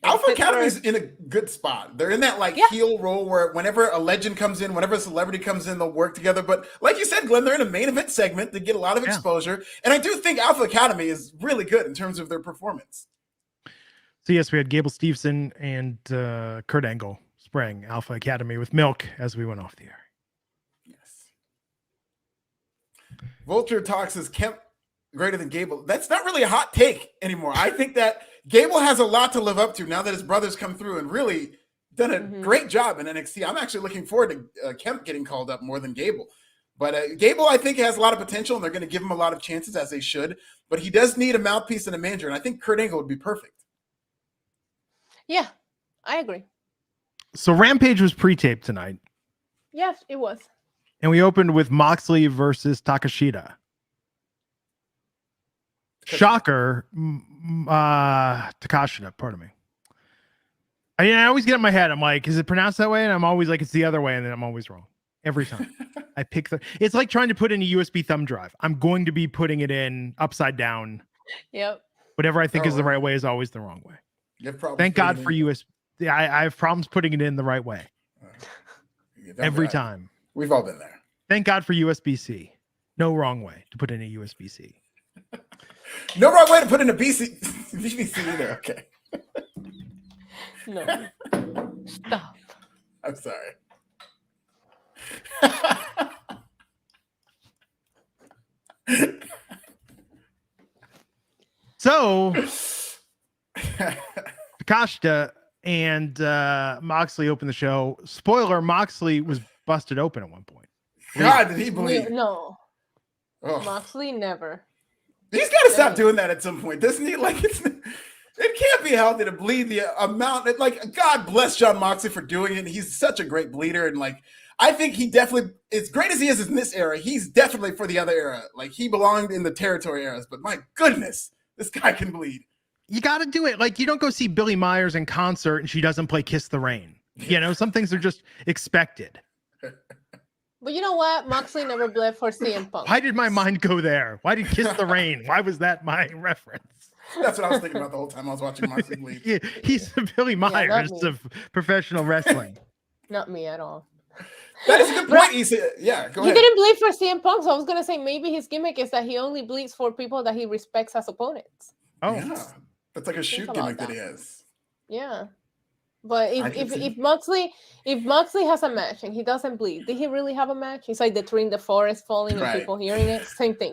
Alpha Academy is in a good spot. They're in that heel role where whenever a legend comes in, whenever a celebrity comes in, they'll work together. But like you said, Glenn, they're in a main event segment. They get a lot of exposure, and I do think Alpha Academy is really good in terms of their performance. So yes, we had Gable Steveson and Kurt Angle spraying Alpha Academy with milk as we went off the air. Yes. Vulture talks as Kemp greater than Gable. That's not really a hot take anymore. I think that Gable has a lot to live up to now that his brothers come through and really done a great job in NXT. I'm actually looking forward to Kemp getting called up more than Gable. But Gable, I think, has a lot of potential, and they're going to give him a lot of chances, as they should. But he does need a mouthpiece and a manager, and I think Kurt Angle would be perfect. Yeah, I agree. So Rampage was pre-taped tonight. Yes, it was. And we opened with Moxley versus Takashita. Shocker, Takashita, pardon me. I always get in my head. I'm like, is it pronounced that way? And I'm always like, it's the other way. And then I'm always wrong. Every time. I pick it's like trying to put in a USB thumb drive. I'm going to be putting it in upside down. Yep. Whatever I think is the right way is always the wrong way. Thank God for USB. I have problems putting it in the right way. Every time. We've all been there. Thank God for USB-C. No wrong way to put in a USB-C. No wrong way to put in a BBC either. Okay. No. Stop. I'm sorry. So, Takashita and Moxley opened the show. Spoiler, Moxley was busted open at one point. God, did he bleed? No. Oh. Moxley never. He's got to stop doing that at some point, doesn't he? Like, it can't be healthy to bleed the amount. God bless Jon Moxley for doing it. He's such a great bleeder. And, I think he definitely, as great as he is in this era, he's definitely for the other era. He belonged in the territory eras. But my goodness, This guy can bleed. You got to do it. Like, you don't go see Billie Myers in concert and she doesn't play Kiss the Rain. You know, some things are just expected. But you know what? Moxley never bled for CM Punk. Why did my mind go there? Why did Kiss the Rain? Why was that my reference? That's what I was thinking about the whole time I was watching Moxley bleed. Yeah, he's Billy Myers of professional wrestling. Not me at all. That is a good point. He said, yeah, go ahead. He didn't bleed for CM Punk, so I was going to say maybe his gimmick is that he only bleeds for people that he respects as opponents. Oh, yeah. That's like a shoot gimmick that he has. Yeah. But if Moxley has a match and he doesn't bleed, did he really have a match? It's like the tree in the forest falling and people hearing it. Same thing.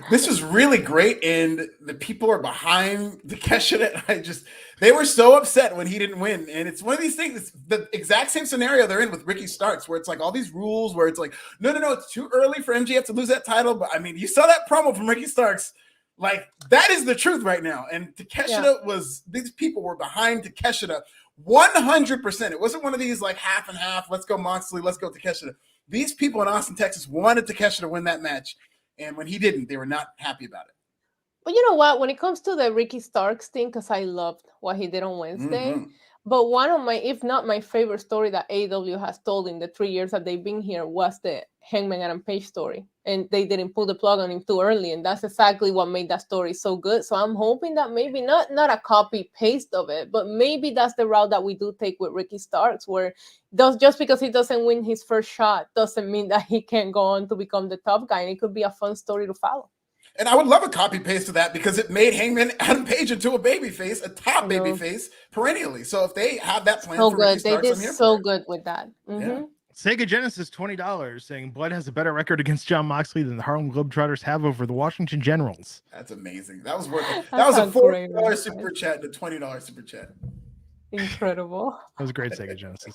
This was really great, and the people are behind Takeshita. They were so upset when he didn't win, and it's one of these things. It's the exact same scenario they're in with Ricky Starks, where it's like all these rules, where it's like, no, it's too early for MJF to lose that title. But I mean, you saw that promo from Ricky Starks. Like, that is the truth right now. And Takeshita these people were behind Takeshita 100%. It wasn't one of these like half and half. Let's go Moxley. Let's go Takeshita. These people in Austin, Texas wanted Takeshita to win that match. And when he didn't, they were not happy about it. But you know what? When it comes to the Ricky Starks thing, because I loved what he did on Wednesday, but one of my, if not my favorite story that AEW has told in the 3 years that they've been here was the Hangman Adam Page story. And they didn't pull the plug on him too early. And that's exactly what made that story so good. So I'm hoping that maybe not a copy paste of it, but maybe that's the route that we do take with Ricky Starks, where just because he doesn't win his first shot doesn't mean that he can't go on to become the top guy. And it could be a fun story to follow. And I would love a copy paste of that, because it made Hangman Adam Page into a babyface, a top babyface perennially. So if they have that plan for Ricky Starks, they did so good with that. Yeah. Sega Genesis $20 saying Blood has a better record against Jon Moxley than the Harlem Globetrotters have over the Washington Generals. That's amazing. That was worth it. That was a $4 super chat and a $20 super chat. Incredible. That was great, Sega Genesis.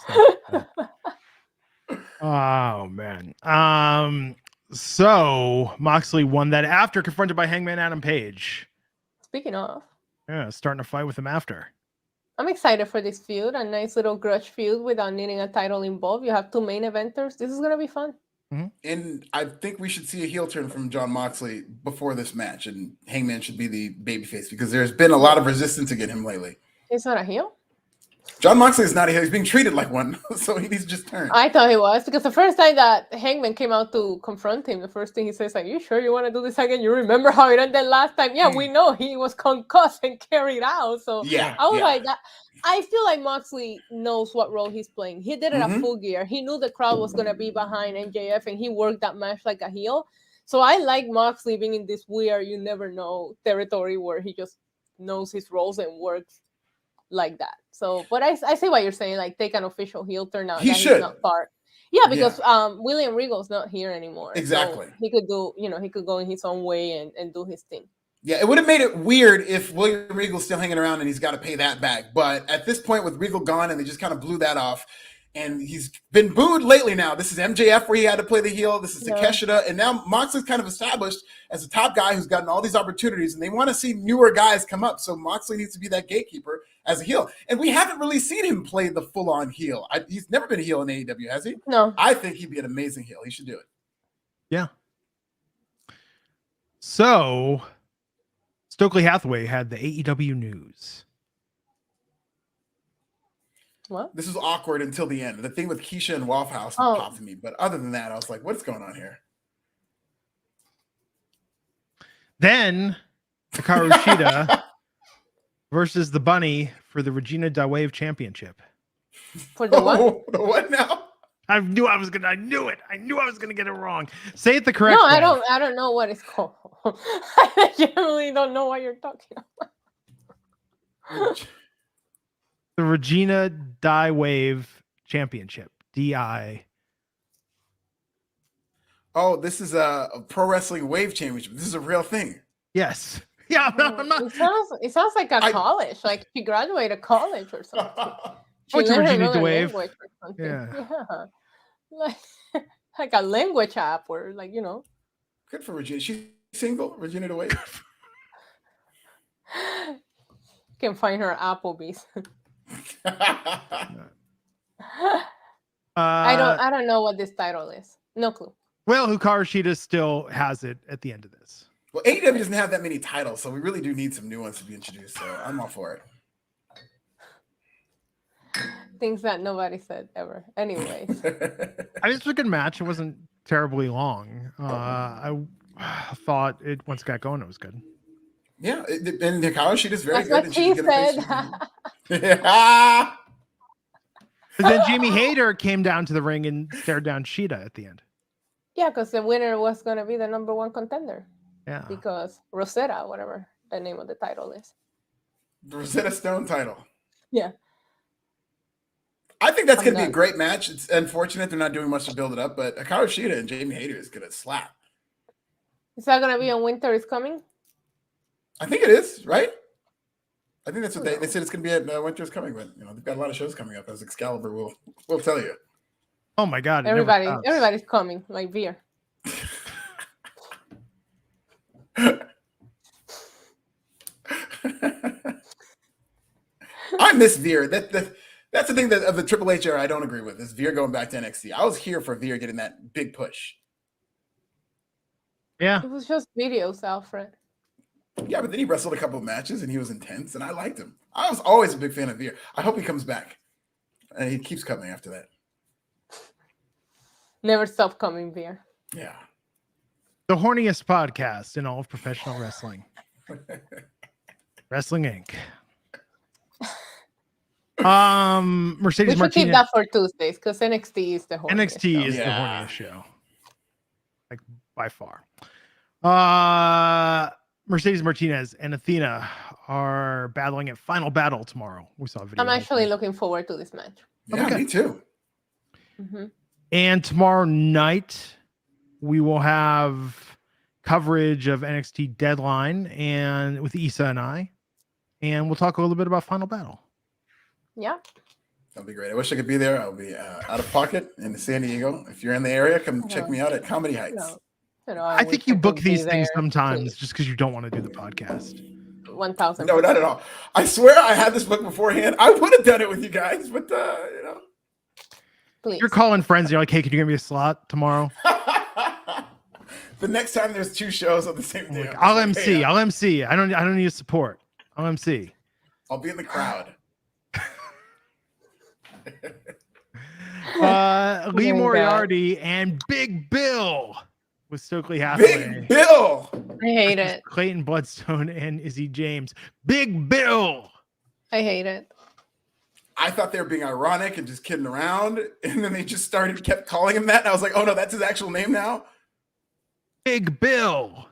Oh man. So Moxley won that after confronted by Hangman Adam Page. Speaking of, starting to fight with him after. I'm excited for this feud, a nice little grudge feud without needing a title involved. You have two main eventers. This is going to be fun. And I think we should see a heel turn from Jon Moxley before this match, and Hangman should be the babyface, because there's been a lot of resistance against him lately. He's not a heel? Jon Moxley is not a heel. He's being treated like one, so he needs to just turn. I thought he was, because the first time that Hangman came out to confront him, the first thing he says, "Are you sure you want to do this again? You remember how it ended last time?" Yeah, we know he was concussed and carried out. So I was like that. I feel like Moxley knows what role he's playing. He did it at Full Gear. He knew the crowd was going to be behind MJF, and he worked that match like a heel. So I like Moxley being in this weird, you never know territory where he just knows his roles and works like that. So, but I see what you're saying, like take an official heel turn out. He should. He's not part. Yeah, because William Regal's not here anymore. Exactly. So he could do, he could go in his own way and do his thing. Yeah, it would have made it weird if William Regal's still hanging around and he's got to pay that back. But at this point, with Regal gone, and they just kind of blew that off, and he's been booed lately now. This is MJF where he had to play the heel. This is Takeshita. And now Moxley's kind of established as a top guy who's gotten all these opportunities, and they want to see newer guys come up. So Moxley needs to be that gatekeeper as a heel. And we haven't really seen him play the full-on heel. He's never been a heel in AEW, has he? No. I think he'd be an amazing heel. He should do it. Yeah. So Stokely Hathaway had the AEW news. What? This was awkward until the end. The thing with Keisha and Waffle House popped to me. But other than that, I was like, what's going on here? Then Hikaru Shida versus the Bunny for the Regina Dawave Championship. For the what? The what now? I knew I was gonna get it wrong. Say it the correct way. I don't know what it's called. I genuinely don't know what you're talking about. The Regina Dawave Championship. DI. Oh, this is a Pro Wrestling Wave Championship. This is a real thing. Yes. Yeah, I'm not. It sounds like college. Like she graduated college or something. What's She learned Regina another Dawave? language or something. Yeah. Like a language app or Good for Regina. She's single, Regina Dawave. Can find her at Applebee's. I don't know what this title is. No clue. Well, Hikaru Shida still has it at the end of this. Well, AEW doesn't have that many titles, so we really do need some new ones to be introduced. So I'm all for it. Things that nobody said ever. Anyways. I mean, it's a good match. It wasn't terribly long. I thought it once it got going, it was good. Yeah, and Hikaru, she does very That's good. what he said. Yeah. But then Jamie Hayter came down to the ring and stared down Sheeta at the end. Yeah, because the winner was going to be the number one contender. Yeah. Because Rosetta, whatever the name of the title is. The Rosetta Stone title. Yeah. I think that's going to be a great match. It's unfortunate they're not doing much to build it up, but Hikaru Shida and Jamie Hayter is going to slap. Is that going to be on Winter is Coming? I think it is, right? I think that's what they said. It's going to be at Winter is Coming, but they've got a lot of shows coming up, as Excalibur will tell you. Oh my God! Everybody's coming, like Veer. I miss Veer. That's the thing that of the Triple H era I don't agree with is Veer going back to NXT. I was here for Veer getting that big push. Yeah. It was just videos, Alfred. Yeah, but then he wrestled a couple of matches and he was intense and I liked him. I was always a big fan of Veer. I hope he comes back. And he keeps coming after that. Never stop coming, Veer. Yeah. The horniest podcast in all of professional wrestling. Wrestling Inc. Mercedes We should Martinez. keep that for Tuesdays because NXT is the horniest. NXT is Yeah. the horniest show, like by far. Mercedes Martinez and Athena are battling at Final Battle tomorrow. We saw a video. I'm actually looking forward to this match. Yeah, Okay. me too. Mm-hmm. And tomorrow night we will have coverage of NXT Deadline and with Issa and I, and we'll talk a little bit about Final Battle. Yeah. That'll be great. I wish I could be there. I'll be out of pocket in San Diego. If you're in the area, come check me out at Comedy Heights. I think you book these things sometimes just because you don't want to do the podcast. 1,000. No, not at all. I swear I had this book beforehand. I would have done it with you guys, but Please. You're calling friends and you're like, hey, can you give me a slot tomorrow? The next time there's two shows on the same day, Like, I'll MC. I'll MC. I don't need support. I'll MC. I'll be in the crowd. Lee Moriarty and Big Bill with Stokely Hathaway. Big Bill. I hate it. Clayton Bloodstone and Izzy James. Big Bill. I hate it. I thought they were being ironic and just kidding around, and then they just kept calling him that, and I was like, oh no, that's his actual name now. Big Bill.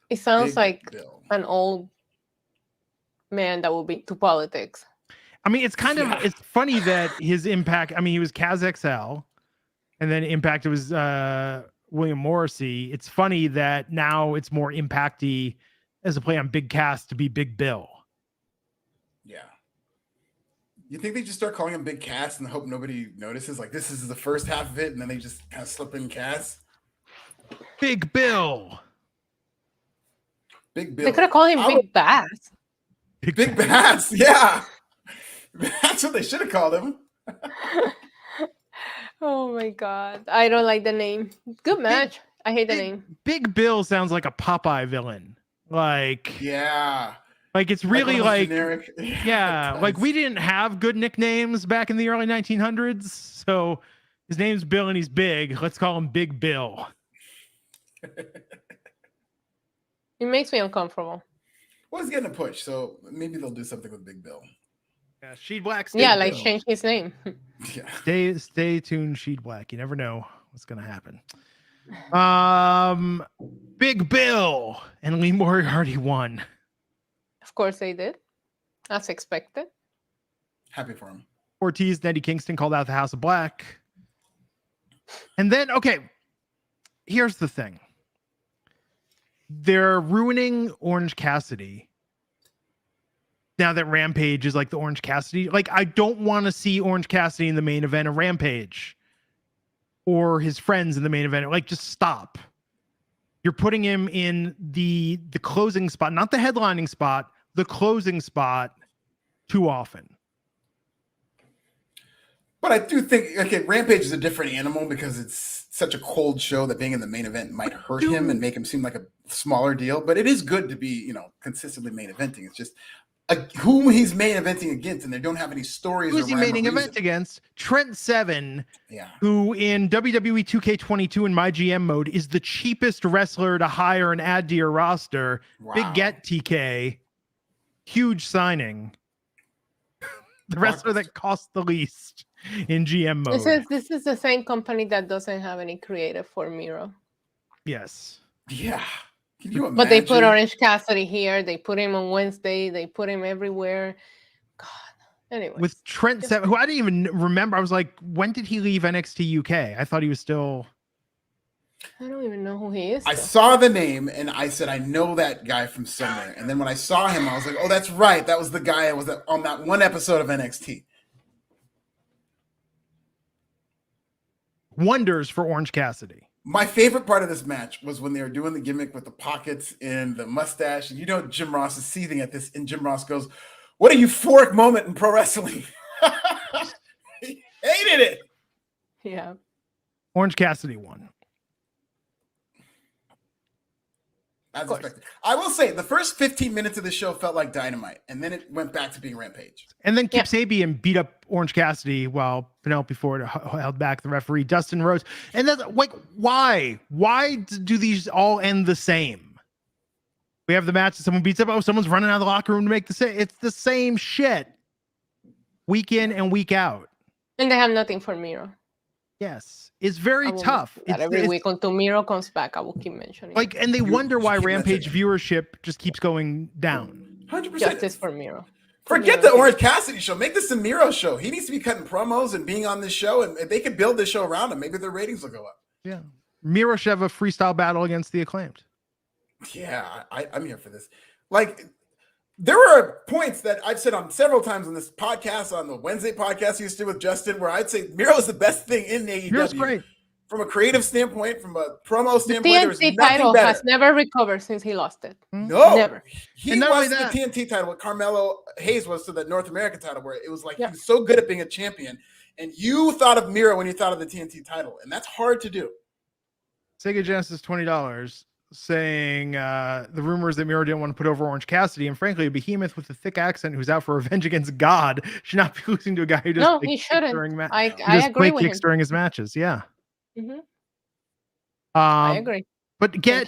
It sounds Big like Bill. an old man that will be to politics. I mean, it's kind of it's funny that his Impact. I mean, he was Kaz XL, and then Impact it was William Morrissey. It's funny that now it's more Impacty as a play on Big Cass to be Big Bill. Yeah. You think they just start calling him Big Cass and hope nobody notices? Like this is the first half of it, and then they just kind of slip in Cass. Big Bill. Big Bill. They could have called him Big Bass. Big Bass. Yeah. That's what they should have called him. Oh my God. I don't like the name. Good match. I hate the name. Big Bill sounds like a Popeye villain. Like, Yeah. like it's really one of those like, generic. yeah, like we didn't have good nicknames back in the early 1900s. So his name's Bill and he's big. Let's call him Big Bill. It makes me uncomfortable. Well, he's getting a push, so maybe they'll do something with Big Bill. Yeah, Sheed Black. Yeah, Big like Bill. change his name. Yeah. Stay tuned, Sheed Black. You never know what's gonna happen. Big Bill and Lee Moriarty won. Of course they did. As expected. Happy for him. Ortiz and Eddie Kingston called out the House of Black. And then, okay, here's the thing. They're ruining Orange Cassidy. Now that Rampage is like the Orange Cassidy. Like, I don't want to see Orange Cassidy in the main event of Rampage. Or his friends in the main event. Like, just stop. You're putting him in the closing spot, not the headlining spot, the closing spot too often. But I do think, okay, Rampage is a different animal because it's such a cold show that being in the main event might hurt him and make him seem like a smaller deal. But it is good to be, consistently main eventing. It's just whom he's main eventing against, and they don't have any stories. Who's he main event against? Trent Seven, who in WWE 2K22 in my GM mode is the cheapest wrestler to hire and add to your roster. Wow. Big get, TK. Huge signing. The wrestler that costs the least in GM mode. This is the same company that doesn't have any creative for Miro. Yes. Yeah. Can you imagine? But they put Orange Cassidy here. They put him on Wednesday. They put him everywhere. God. Anyway. With Trent Seven, who I didn't even remember. I was like, when did he leave NXT UK? I thought he was still. I don't even know who he is. I saw the name and I said, I know that guy from somewhere. And then when I saw him, I was like, oh, that's right. That was the guy that was on that one episode of NXT. Wonders for Orange Cassidy. My favorite part of this match was when they were doing the gimmick with the pockets and the mustache. And Jim Ross is seething at this. And Jim Ross goes, what a euphoric moment in pro wrestling. He hated it. Yeah. Orange Cassidy won. As expected. I will say the first 15 minutes of the show felt like Dynamite, and then it went back to being Rampage. And then Kip Sabian beat up Orange Cassidy while Penelope Ford held back the referee, Dustin Rhodes. And that's like, why? Why do these all end the same? We have the match that someone beats up. Oh, someone's running out of the locker room to make the same. It's the same shit. Week in and week out. And they have nothing for Miro. Yes. It's very tough. Every week until Miro comes back, I will keep mentioning. And they wonder why Rampage viewership just keeps going down. 100%. Justice for Miro. Forget the Orange Cassidy show. Make this a Miro show. He needs to be cutting promos and being on this show, and if they could build this show around him, maybe their ratings will go up. Yeah. Miro should have a freestyle battle against the Acclaimed. Yeah, I'm here for this. There were points that I've said on several times on this podcast, on the Wednesday podcast you used to do with Justin, where I'd say Miro is the best thing in AEW. Miro's great. From a creative standpoint, from a promo standpoint, the TNT title has never recovered since he lost it. No, never. He was the TNT title. What Carmelo Hayes was to the North American title, where it was like he's so good at being a champion. And you thought of Miro when you thought of the TNT title, and that's hard to do. Sega Genesis $20 saying the rumors that Miro didn't want to put over Orange Cassidy, and frankly, a behemoth with a thick accent who's out for revenge against God should not be losing to a guy who does he shouldn't. I agree with him during his matches. Yeah. Mm-hmm. I agree. But get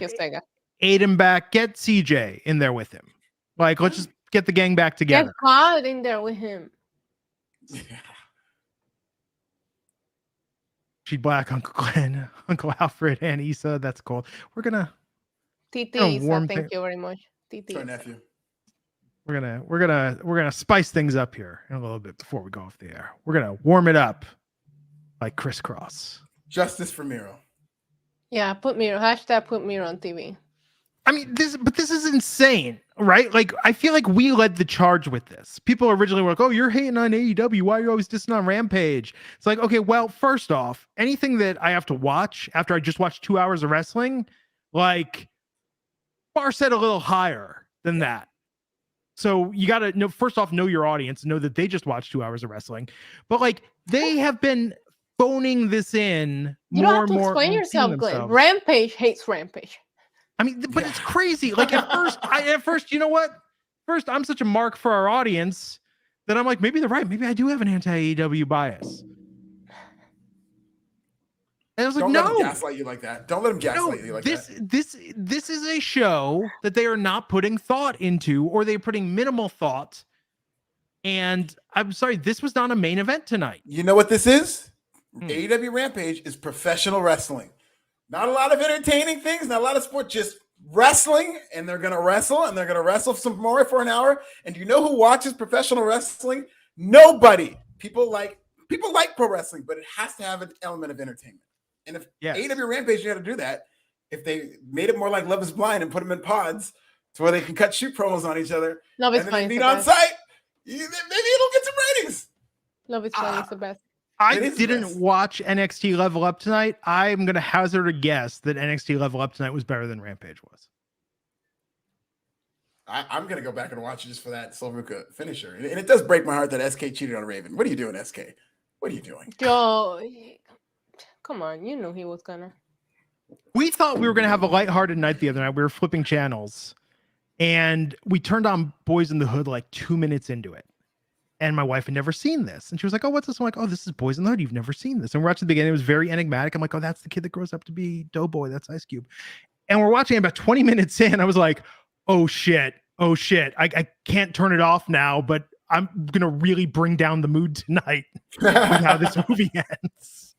Aiden back, get CJ in there with him. Let's just get the gang back together. Get God in there with him. Yeah. She'd Black, Uncle Glenn, Uncle Alfred, and Issa. That's cool. We're gonna Titi Issa, thank you very much. Titi Sorry, nephew. We're gonna spice things up here in a little bit before we go off the air. We're gonna warm it up like crisscross. Justice for Miro. Yeah, put Miro. Hashtag put Miro on TV. I mean, this is insane, right? I feel like we led the charge with this. People originally were like, oh, you're hating on AEW. Why are you always dissing on Rampage? It's like, okay, well, first off, anything that I have to watch after I just watched 2 hours of wrestling, bar set a little higher than that. So you got to know, first off, know your audience, know that they just watched 2 hours of wrestling. But they have been phoning this in you more don't have and to more. Explain yourself, Glenn. Rampage hates Rampage. I mean, but it's crazy. At first, you know what? First, I'm such a mark for our audience that I'm like, maybe they're right. Maybe I do have an anti-AEW bias. And I was like, Don't let him gaslight you like that. Don't let him gaslight you like that. This is a show that they are not putting thought into, or they're putting minimal thought. And I'm sorry, this was not a main event tonight. You know what this is? AEW Rampage is professional wrestling. Not a lot of entertaining things, not a lot of sport, just wrestling, and they're going to wrestle some more for an hour. And do you know who watches professional wrestling? Nobody. People like pro wrestling, but it has to have an element of entertainment. And if AEW Rampage knew how to do that, if they made it more like Love is Blind and put them in pods to where they can cut shoot promos on each other, Love is and then Blind they meet on site, maybe it'll get some ratings. Love is Blind is the best. I didn't watch NXT Level Up tonight. I'm going to hazard a guess that NXT Level Up tonight was better than Rampage was. I'm going to go back and watch it just for that Silveruka finisher. And it does break my heart that SK cheated on Raven. What are you doing, SK? What are you doing? Joe, Come on, you knew he was gonna. We thought we were gonna have a lighthearted night the other night. We were flipping channels, and we turned on Boys in the Hood like 2 minutes into it. And my wife had never seen this. And she was like, oh, what's this? I'm like, oh, this is Boys in the Hood. You've never seen this. And we're watching the beginning. It was very enigmatic. I'm like, oh, that's the kid that grows up to be Doughboy. That's Ice Cube. And we're watching about 20 minutes in. I was like, oh, shit. Oh, shit. I can't turn it off now, but I'm going to really bring down the mood tonight with how this movie ends.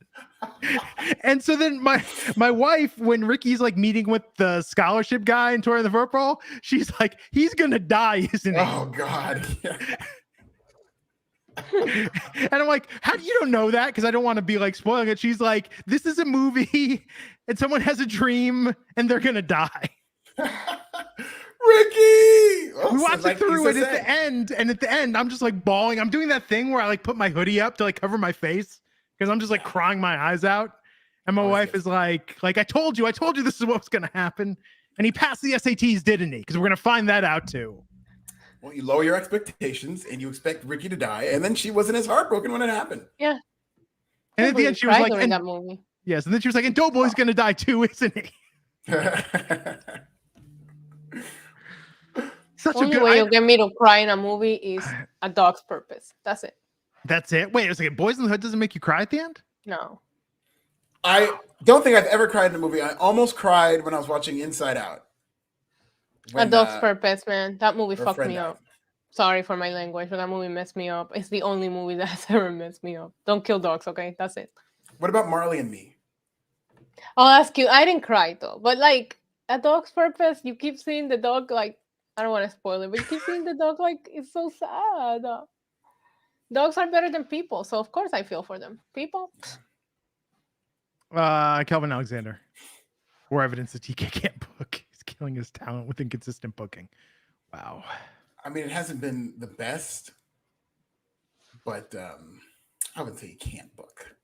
And so then my wife, when Ricky's like meeting with the scholarship guy and touring the football, she's like, he's going to die, isn't he? Oh, God. Yeah. And I'm like, how do you don't know that? Because I don't want to be like spoiling it. She's like, this is a movie and someone has a dream and they're gonna die. Ricky! We watched it through it at the end, and at the end, I'm just like bawling. I'm doing that thing where I like put my hoodie up to like cover my face because I'm just like crying my eyes out. And my wife is like, I told you this is what was gonna happen. And he passed the SATs, didn't he? Because we're gonna find that out too. Well, you lower your expectations and you expect Ricky to die, and then she wasn't as heartbroken when it happened. Yeah. And at the end, she was like, in that movie. Yes, and then she was like, and Doughboy's gonna die too, isn't he? Such Only a good way you'll get me to cry in a movie is A Dog's Purpose. That's it. That's it. Wait a second. Boys in the Hood doesn't make you cry at the end? No. I don't think I've ever cried in a movie. I almost cried when I was watching Inside Out. A Dog's Purpose, man. That movie fucked me up. Sorry for my language, but that movie messed me up. It's the only movie that has ever messed me up. Don't kill dogs, okay? That's it. What about Marley and Me? I'll ask you. I didn't cry though, but like A Dog's Purpose, you keep seeing the dog like, I don't want to spoil it, but you keep seeing the dog like, it's so sad. Dogs are better than people, so of course I feel for them. People. Kelvin Alexander. More evidence that TK can't book. Killing his talent with inconsistent booking. Wow. I mean, it hasn't been the best, but I would say you can't book.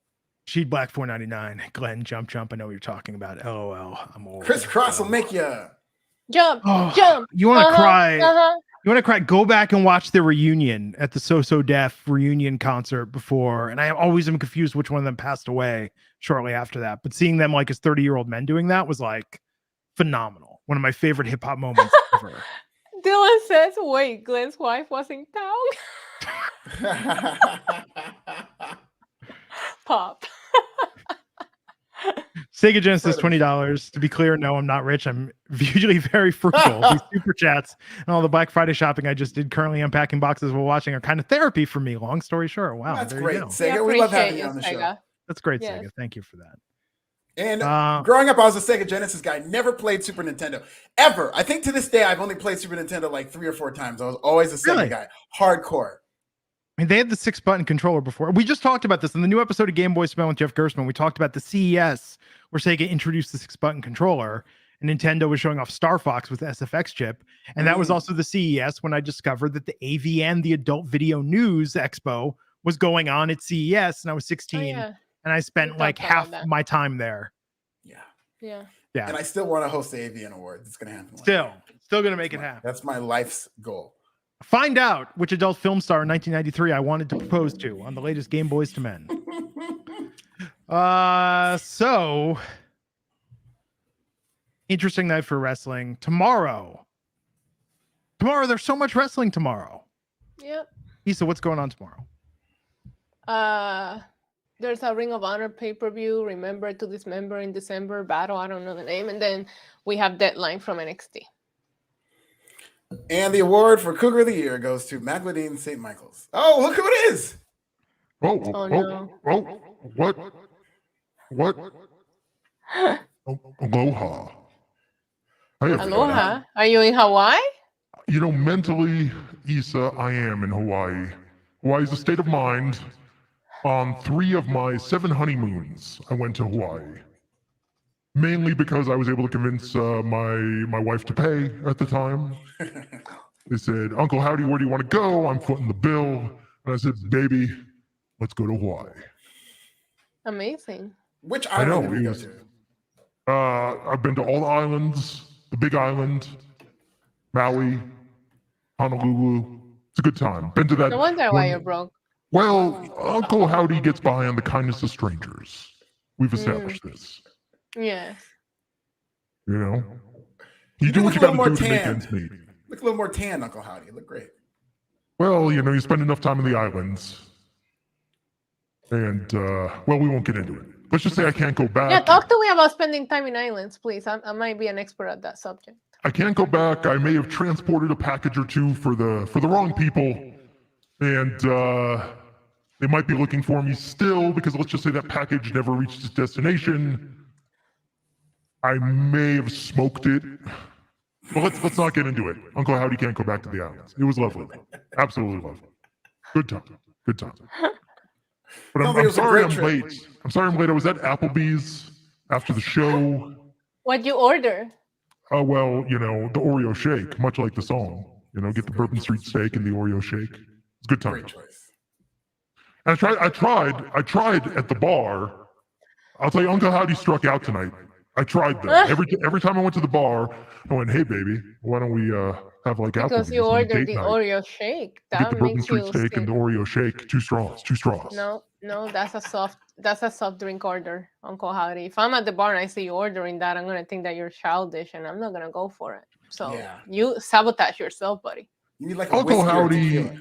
Sheed Black 499. Glenn, jump. I know what you're talking about. LOL. I'm old. Crisscross will make you jump. You want to cry? You want to cry? Go back and watch the reunion at the So Def reunion concert before. And I always am confused which one of them passed away shortly after that. But seeing them like as 30-year-old men doing that was like phenomenal. One of my favorite hip hop moments ever. Dylan says, wait, Glenn's wife was in town? Pop. Sega Genesis, $20. To be clear, no, I'm not rich. I'm usually very frugal. These super chats and all the Black Friday shopping I just did currently unpacking boxes while watching are kind of therapy for me. Long story short. Wow. That's great. Sega, Yeah, we love having you on the show. That's great, Yes. Sega. Thank you for that. And growing up, I was a Sega Genesis guy. Never played Super Nintendo ever. I think to this day, I've only played Super Nintendo like 3 or 4 times. I was always a Sega guy, hardcore. I mean, they had the 6-button controller before. We just talked about this in the new episode of Game Boy Smell with Jeff Gerstmann. We talked about the CES where Sega introduced the 6-button controller, and Nintendo was showing off Star Fox with the SFX chip. And that was also the CES when I discovered that the AVN, the Adult Video News Expo, was going on at CES, and I was 16. And I spent like half my time there. Yeah. And I still want to host the AVN Awards. It's going to happen. Still going to make it happen. That's my life's goal. Find out which adult film star in 1993 I wanted to propose to on the latest Game Boys to Men. So interesting night for wrestling. Tomorrow, there's so much wrestling tomorrow. Yep. Issa, what's going on tomorrow? There's a Ring of Honor pay-per-view, Remember to Dismember in December battle. I don't know the name. And then we have Deadline from NXT. And the award for Cougar of the Year goes to McLeodine St. Michael's. Oh, look who it is. No. What? Aloha. Hey, Aloha. Are you in Hawaii? You know, mentally, Issa, I am in Hawaii. Hawaii is a state of mind. On 3 of my 7 honeymoons, I went to Hawaii. Mainly because I was able to convince my wife to pay at the time. They said, Uncle Howdy, where do you want to go? I'm footing the bill. And I said, baby, let's go to Hawaii. Amazing. Which island did you go to? I've been to all the islands, the Big Island, Maui, Honolulu. It's a good time. Been to that. No wonder why you're broke. Well, Uncle Howdy gets by on the kindness of strangers. We've established this. Yes. You know? You do do what look you a got little to more do to make tan. ends meet. Look a little more tan, Uncle Howdy. You look great. Well, you know, you spend enough time in the islands. And, well, we won't get into it. Let's just say I can't go back. Yeah, talk to me about spending time in islands, please. I might be an expert at that subject. I can't go back. I may have transported a package or two for the wrong people. And they might be looking for me still because let's just say that package never reached its destination. I may have smoked it. But let's not get into it. Uncle Howdy can't go back to the islands. It was lovely. Absolutely lovely. Good time. Good time. But I'm sorry I'm late. I'm sorry I'm late. I was at Applebee's after the show. What'd you order? Oh, well, you know, the Oreo shake, much like the song. You know, get the Bourbon Street steak and the Oreo shake. It's a good time. Great choice. And I tried at the bar. I'll tell you, Uncle Howdy struck out tonight. I tried that. Every time I went to the bar, I went, hey, baby, why don't we have like Applebee's? Because you ordered the night. Oreo shake. Get That the Bourbon makes Street you steak and the Oreo shake. Two straws. No, that's a soft drink order, Uncle Howdy. If I'm at the bar and I see you ordering that, I'm gonna think that you're childish and I'm not gonna go for it. So you sabotage yourself, buddy. You need like a Uncle whiskey or Howdy. tequila.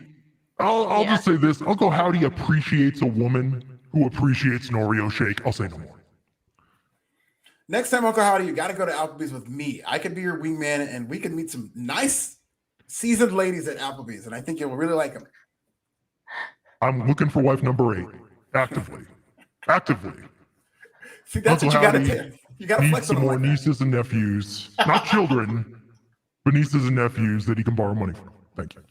I'll just say this. Uncle Howdy appreciates a woman who appreciates an Oreo shake. I'll say no more. Next time, Uncle Howdy, you got to go to Applebee's with me. I could be your wingman, and we can meet some nice, seasoned ladies at Applebee's, and I think you'll really like them. I'm looking for wife number 8. Actively. See, that's Uncle what you got to Howdy do. You got to needs flex some on them more like that. nieces and nephews. Not children, but nieces and nephews that he can borrow money from. Thank you.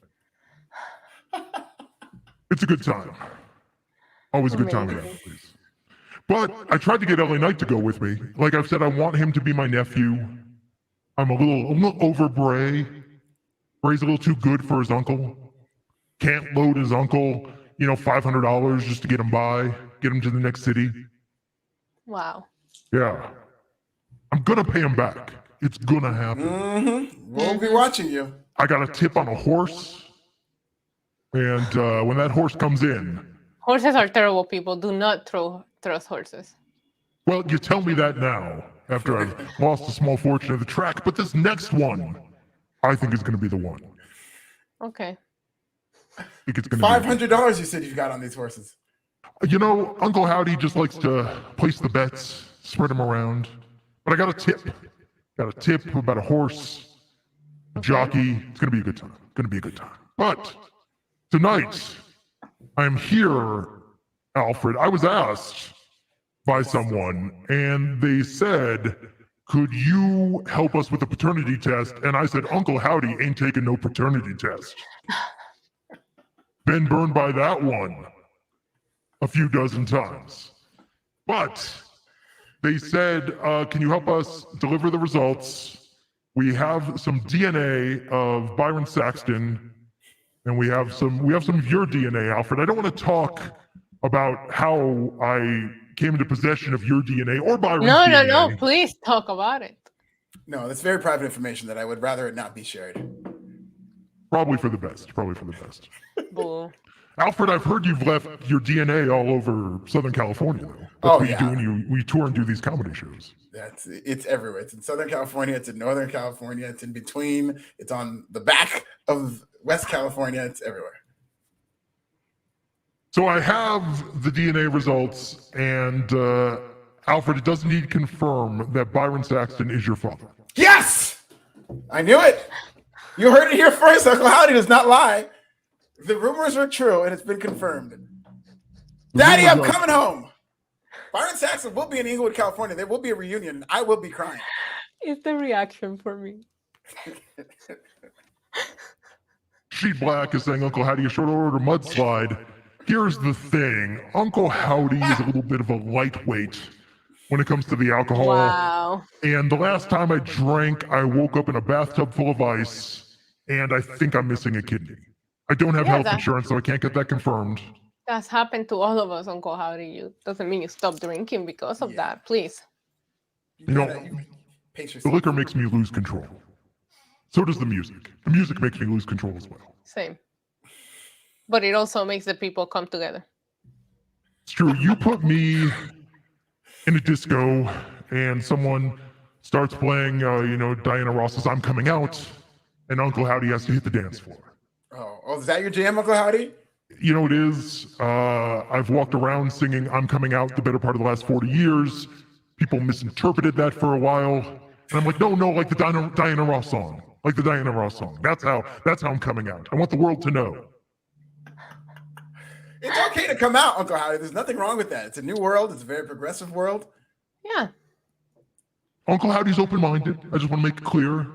It's a good time. Always a good time at Applebee's. But I tried to get LA Knight to go with me. Like I've said, I want him to be my nephew. I'm a little over Bray. Bray's a little too good for his uncle. Can't load his uncle, you know, $500 just to get him by, get him to the next city. Wow. Yeah. I'm gonna pay him back. It's gonna happen. Mm-hmm. We'll be watching you. I got a tip on a horse. And when that horse comes in. Horses are terrible people. Do not trust horses. Well, you tell me that now, after I've lost a small fortune at the track. But this next one, I think is going to be the one. Okay. I think it's going to be $500 you said you've got on these horses. You know, Uncle Howdy just likes to place the bets, spread them around. But I got a tip. Got a tip about a horse, a jockey. It's going to be a good time. But tonight, I'm here, Alfred. I was asked by someone, and they said, could you help us with the paternity test? And I said, Uncle Howdy ain't taking no paternity test. Been burned by that one a few dozen times. But they said, can you help us deliver the results? We have some DNA of Byron Saxton, and we have some of your DNA, Alfred. I don't want to talk about how I came into possession of your DNA or Byron's DNA. No. Please talk about it. No, that's very private information that I would rather it not be shared. Probably for the best. Boo. Alfred, I've heard you've left your DNA all over Southern California, though. That's what you do when you tour and do these comedy shows. It's everywhere. It's in Southern California. It's in Northern California. It's in between. It's on the back of West California. It's everywhere. So I have the DNA results, and Alfred, it does need to confirm that Byron Saxton is your father. Yes! I knew it. You heard it here first. Uncle Howdy does not lie. The rumors are true, and it's been confirmed. Daddy, I'm coming home. Byron Saxton will be in Inglewood, California. There will be a reunion, and I will be crying. It's the reaction for me. Sheet Black is saying, Uncle Howdy, a short order mudslide. Here's the thing. Uncle Howdy is a little bit of a lightweight when it comes to the alcohol. Wow. And the last time I drank, I woke up in a bathtub full of ice, and I think I'm missing a kidney. I don't have health insurance, so I can't get that confirmed. That's happened to all of us, Uncle Howdy. Doesn't mean you stop drinking because of that. Please. You know, the liquor makes me lose control. So does the music. The music makes me lose control as well. Same. But it also makes the people come together. It's true. You put me in a disco and someone starts playing, Diana Ross's I'm Coming Out, and Uncle Howdy has to hit the dance floor. Oh, is that your jam, Uncle Howdy? You know, it is. I've walked around singing I'm Coming Out the better part of the last 40 years. People misinterpreted that for a while. And I'm like, no, like the Diana Ross song. Like the Diana Ross song. That's how I'm coming out. I want the world to know. It's okay to come out, Uncle Howdy. There's nothing wrong with that. It's a new world. It's a very progressive world. Yeah. Uncle Howdy's open-minded. I just want to make it clear.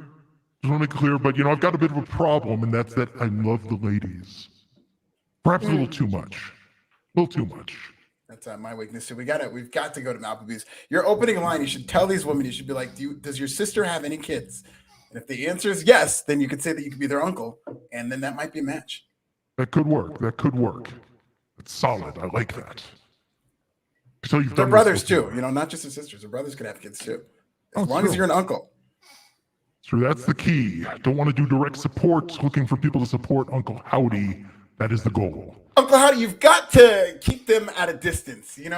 But, I've got a bit of a problem, and that's that I love the ladies. Perhaps a little too much. That's my weakness too. We've got to go to Applebee's. Your opening line, you should tell these women, you should be like, does your sister have any kids? And if the answer is yes, then you could say that you could be their uncle, and then that might be a match. That could work. That's solid. I like that. So you've They're done brothers too, not just their sisters. Their brothers could have kids too. As long as you're an uncle. So that's the key. Don't want to do direct support, looking for people to support Uncle Howdy. That is the goal. Uncle Howdy, you've got to keep them at a distance. You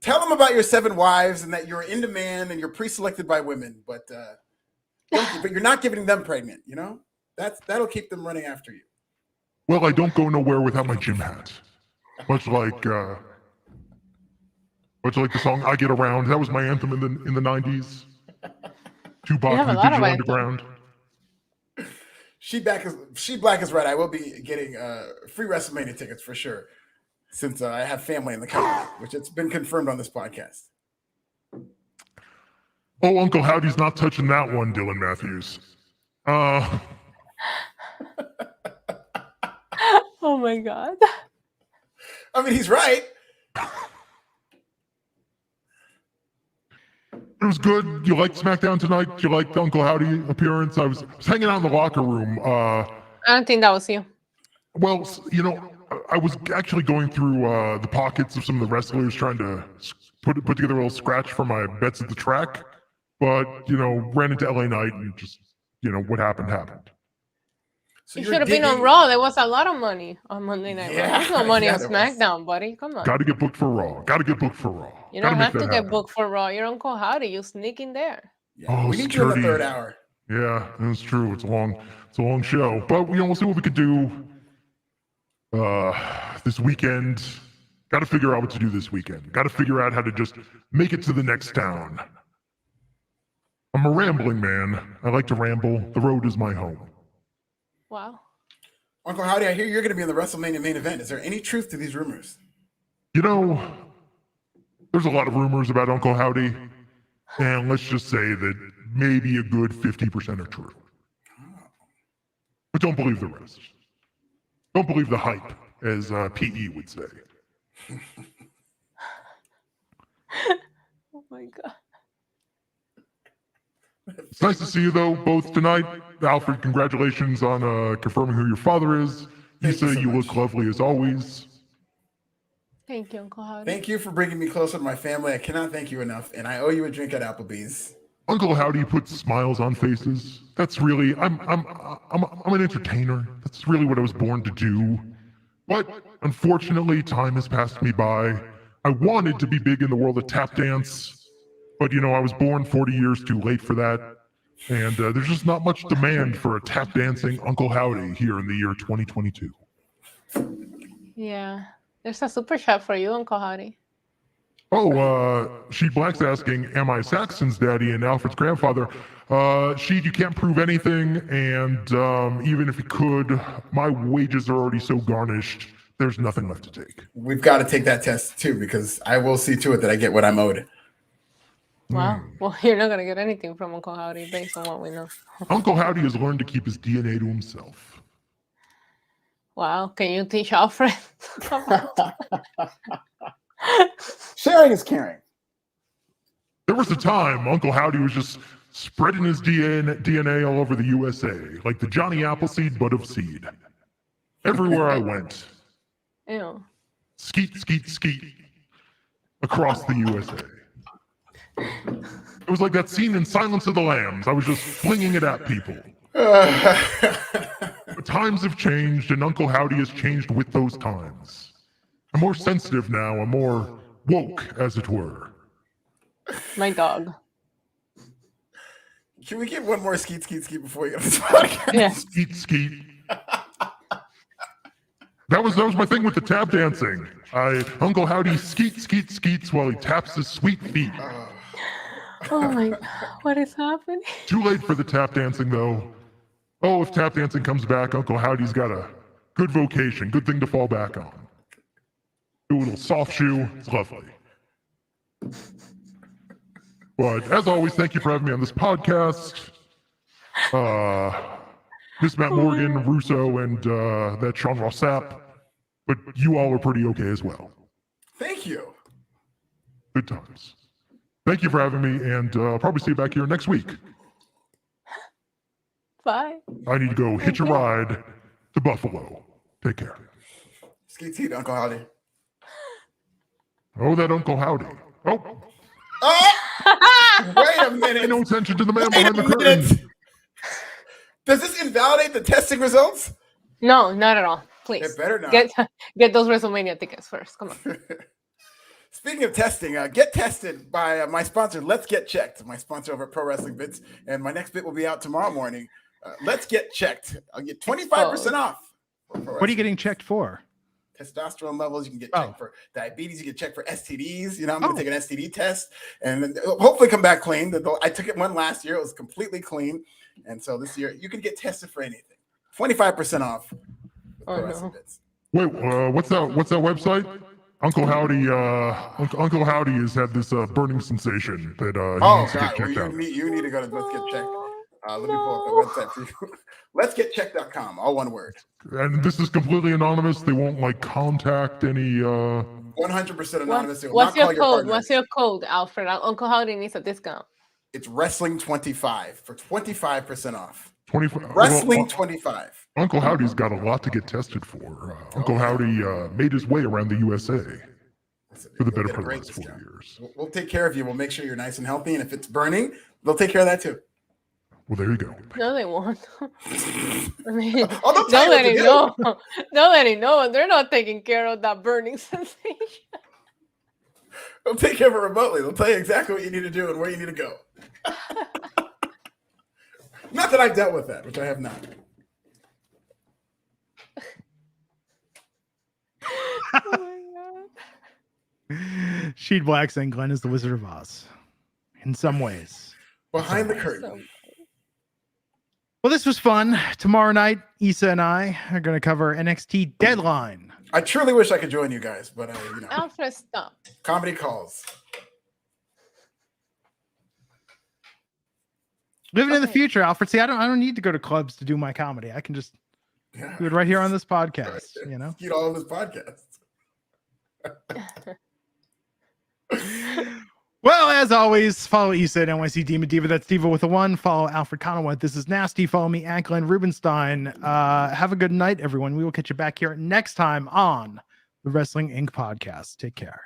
tell them about your 7 wives and that you're in demand and you're pre-selected by women, but you're not giving them pregnant. That'll keep them running after you. Well, I don't go nowhere without my gym hat. Much like the song "I Get Around." That was my anthem in the 90s. Tupac and the Digital Underground. She Black is right. I will be getting free WrestleMania tickets for sure, since I have family in the company, which it's been confirmed on this podcast. Oh, Uncle Howdy's not touching that one, Dylan Matthews. Oh my God. I mean, he's right. It was good. You liked SmackDown tonight? You liked Uncle Howdy appearance? I was hanging out in the locker room. I don't think that was you. Well, I was actually going through the pockets of some of the wrestlers, trying to put together a little scratch for my bets at the track. But, ran into LA Knight and just, what happened. So you should have been on Raw. There was a lot of money on Monday Night Raw. There's no money on SmackDown, buddy. Come on. Got to get booked for Raw. You don't have to get booked for Raw. You're Uncle Howdy. You sneak in there. Yeah, we need you in the third hour. Yeah, that's true. It's a long show. But, we'll see what we could do this weekend. Got to figure out what to do this weekend. Got to figure out how to just make it to the next town. I'm a rambling man. I like to ramble. The road is my home. Wow. Uncle Howdy, I hear you're going to be in the WrestleMania main event. Is there any truth to these rumors? There's a lot of rumors about Uncle Howdy, and let's just say that maybe a good 50% are true. But don't believe the rest. Don't believe the hype, as PE would say. Oh my God. It's nice to see you, though, both tonight. Alfred, congratulations on confirming who your father is. Issa, you look lovely as always. Thank you, Uncle Howdy. Thank you for bringing me closer to my family. I cannot thank you enough, and I owe you a drink at Applebee's. Uncle Howdy puts smiles on faces. That's really, I'm an entertainer. That's really what I was born to do. But unfortunately, time has passed me by. I wanted to be big in the world of tap dance. But, I was born 40 years too late for that. And there's just not much demand for a tap dancing Uncle Howdy here in the year 2022. Yeah. There's a super chat for you, Uncle Howdy. Oh, Sheet Black's asking, am I Saxon's daddy and Alfred's grandfather? Sheet, you can't prove anything. And even if you could, my wages are already so garnished, there's nothing left to take. We've got to take that test, too, because I will see to it that I get what I'm owed. Wow. Well, you're not going to get anything from Uncle Howdy based on what we know. Uncle Howdy has learned to keep his DNA to himself. Wow. Can you teach Alfred? Sharing is caring. There was a time Uncle Howdy was just spreading his DNA all over the USA, like the Johnny Appleseed, but of seed. Everywhere I went. Ew. Skeet, skeet, skeet. Across the USA. It was like that scene in Silence of the Lambs. I was just flinging it at people. But times have changed, and Uncle Howdy has changed with those times. I'm more sensitive now. I'm more woke, as it were. My dog. Can we get one more skeet before we get to this podcast? Yeah. Skeet. That was my thing with the tap dancing. Uncle Howdy skeets while he taps his sweet feet. Oh my God. What is happening? Too late for the tap dancing though. Oh, if tap dancing comes back, Uncle Howdy's got a good vocation, good thing to fall back on. Do a little soft shoe, it's lovely. But as always, thank you for having me on this podcast. Miss Matt Morgan, Russo, and that Sean Rossap. But you all are pretty okay as well. Thank you. Good times. Thank you for having me, and I'll probably see you back here next week. Bye. I need to go hitch a ride to Buffalo. Take care. Skeet, Uncle Howdy. Oh, that Uncle Howdy. Oh, Wait a pay minute. no attention to the man Wait behind a the curtain. minute. Does this invalidate the testing results? No, not at all. Please. It better not. Get those WrestleMania tickets first. Come on. Speaking of testing, get tested by my sponsor, Let's Get Checked, my sponsor over at Pro Wrestling Bits. And my next bit will be out tomorrow morning. Let's Get Checked. I'll get 25% off. What are you getting checked for? Testosterone levels. You can get checked for diabetes. You can check for STDs. You know, I'm going to take an STD test and then hopefully come back clean. I took it one last year. It was completely clean. And so this year you can get tested for anything. 25% off. Wait, what's that website? Uncle Howdy, Uncle Howdy has had this burning sensation that he needs to get checked out. You need to go to Let's Get Checked. Let me pull up the website for you. Let'sGetChecked.com, all one word. And this is completely anonymous. They won't like contact any. 100% anonymous. What's your code? What's your code, Alfred? Uncle Howdy needs a discount. It's Wrestling25 for 25% off. 25. Wrestling25. Uncle Howdy's got a lot to get tested for. Uncle Howdy made his way around the USA for the better part of the last 4 years. We'll take care of you. We'll make sure you're nice and healthy. And if it's burning, they'll take care of that too. Well, there you go. No, they won't. I mean, don't let him know. Don't let him know. They're not taking care of that burning sensation. They'll take care of it remotely. They'll tell you exactly what you need to do and where you need to go. Not that I've dealt with that, which I have not. Oh my God. Sheed Black saying Glenn is the Wizard of Oz. In some ways. Behind the curtain. Well, this was fun. Tomorrow night, Issa and I are going to cover NXT Deadline. I truly wish I could join you guys, but Alfred, stop. Comedy calls. Living in the future, Alfred. See, I don't need to go to clubs to do my comedy. I can just do it right here on this podcast. You know, get all of this podcast. Well, as always, follow Issa at NYC Demon Diva. That's Diva with a 1. Follow Alfred Konuwa. This is Nasty. Follow me at Glenn Rubenstein. Have a good night, everyone. We will catch you back here next time on the Wrestling Inc. podcast. Take care.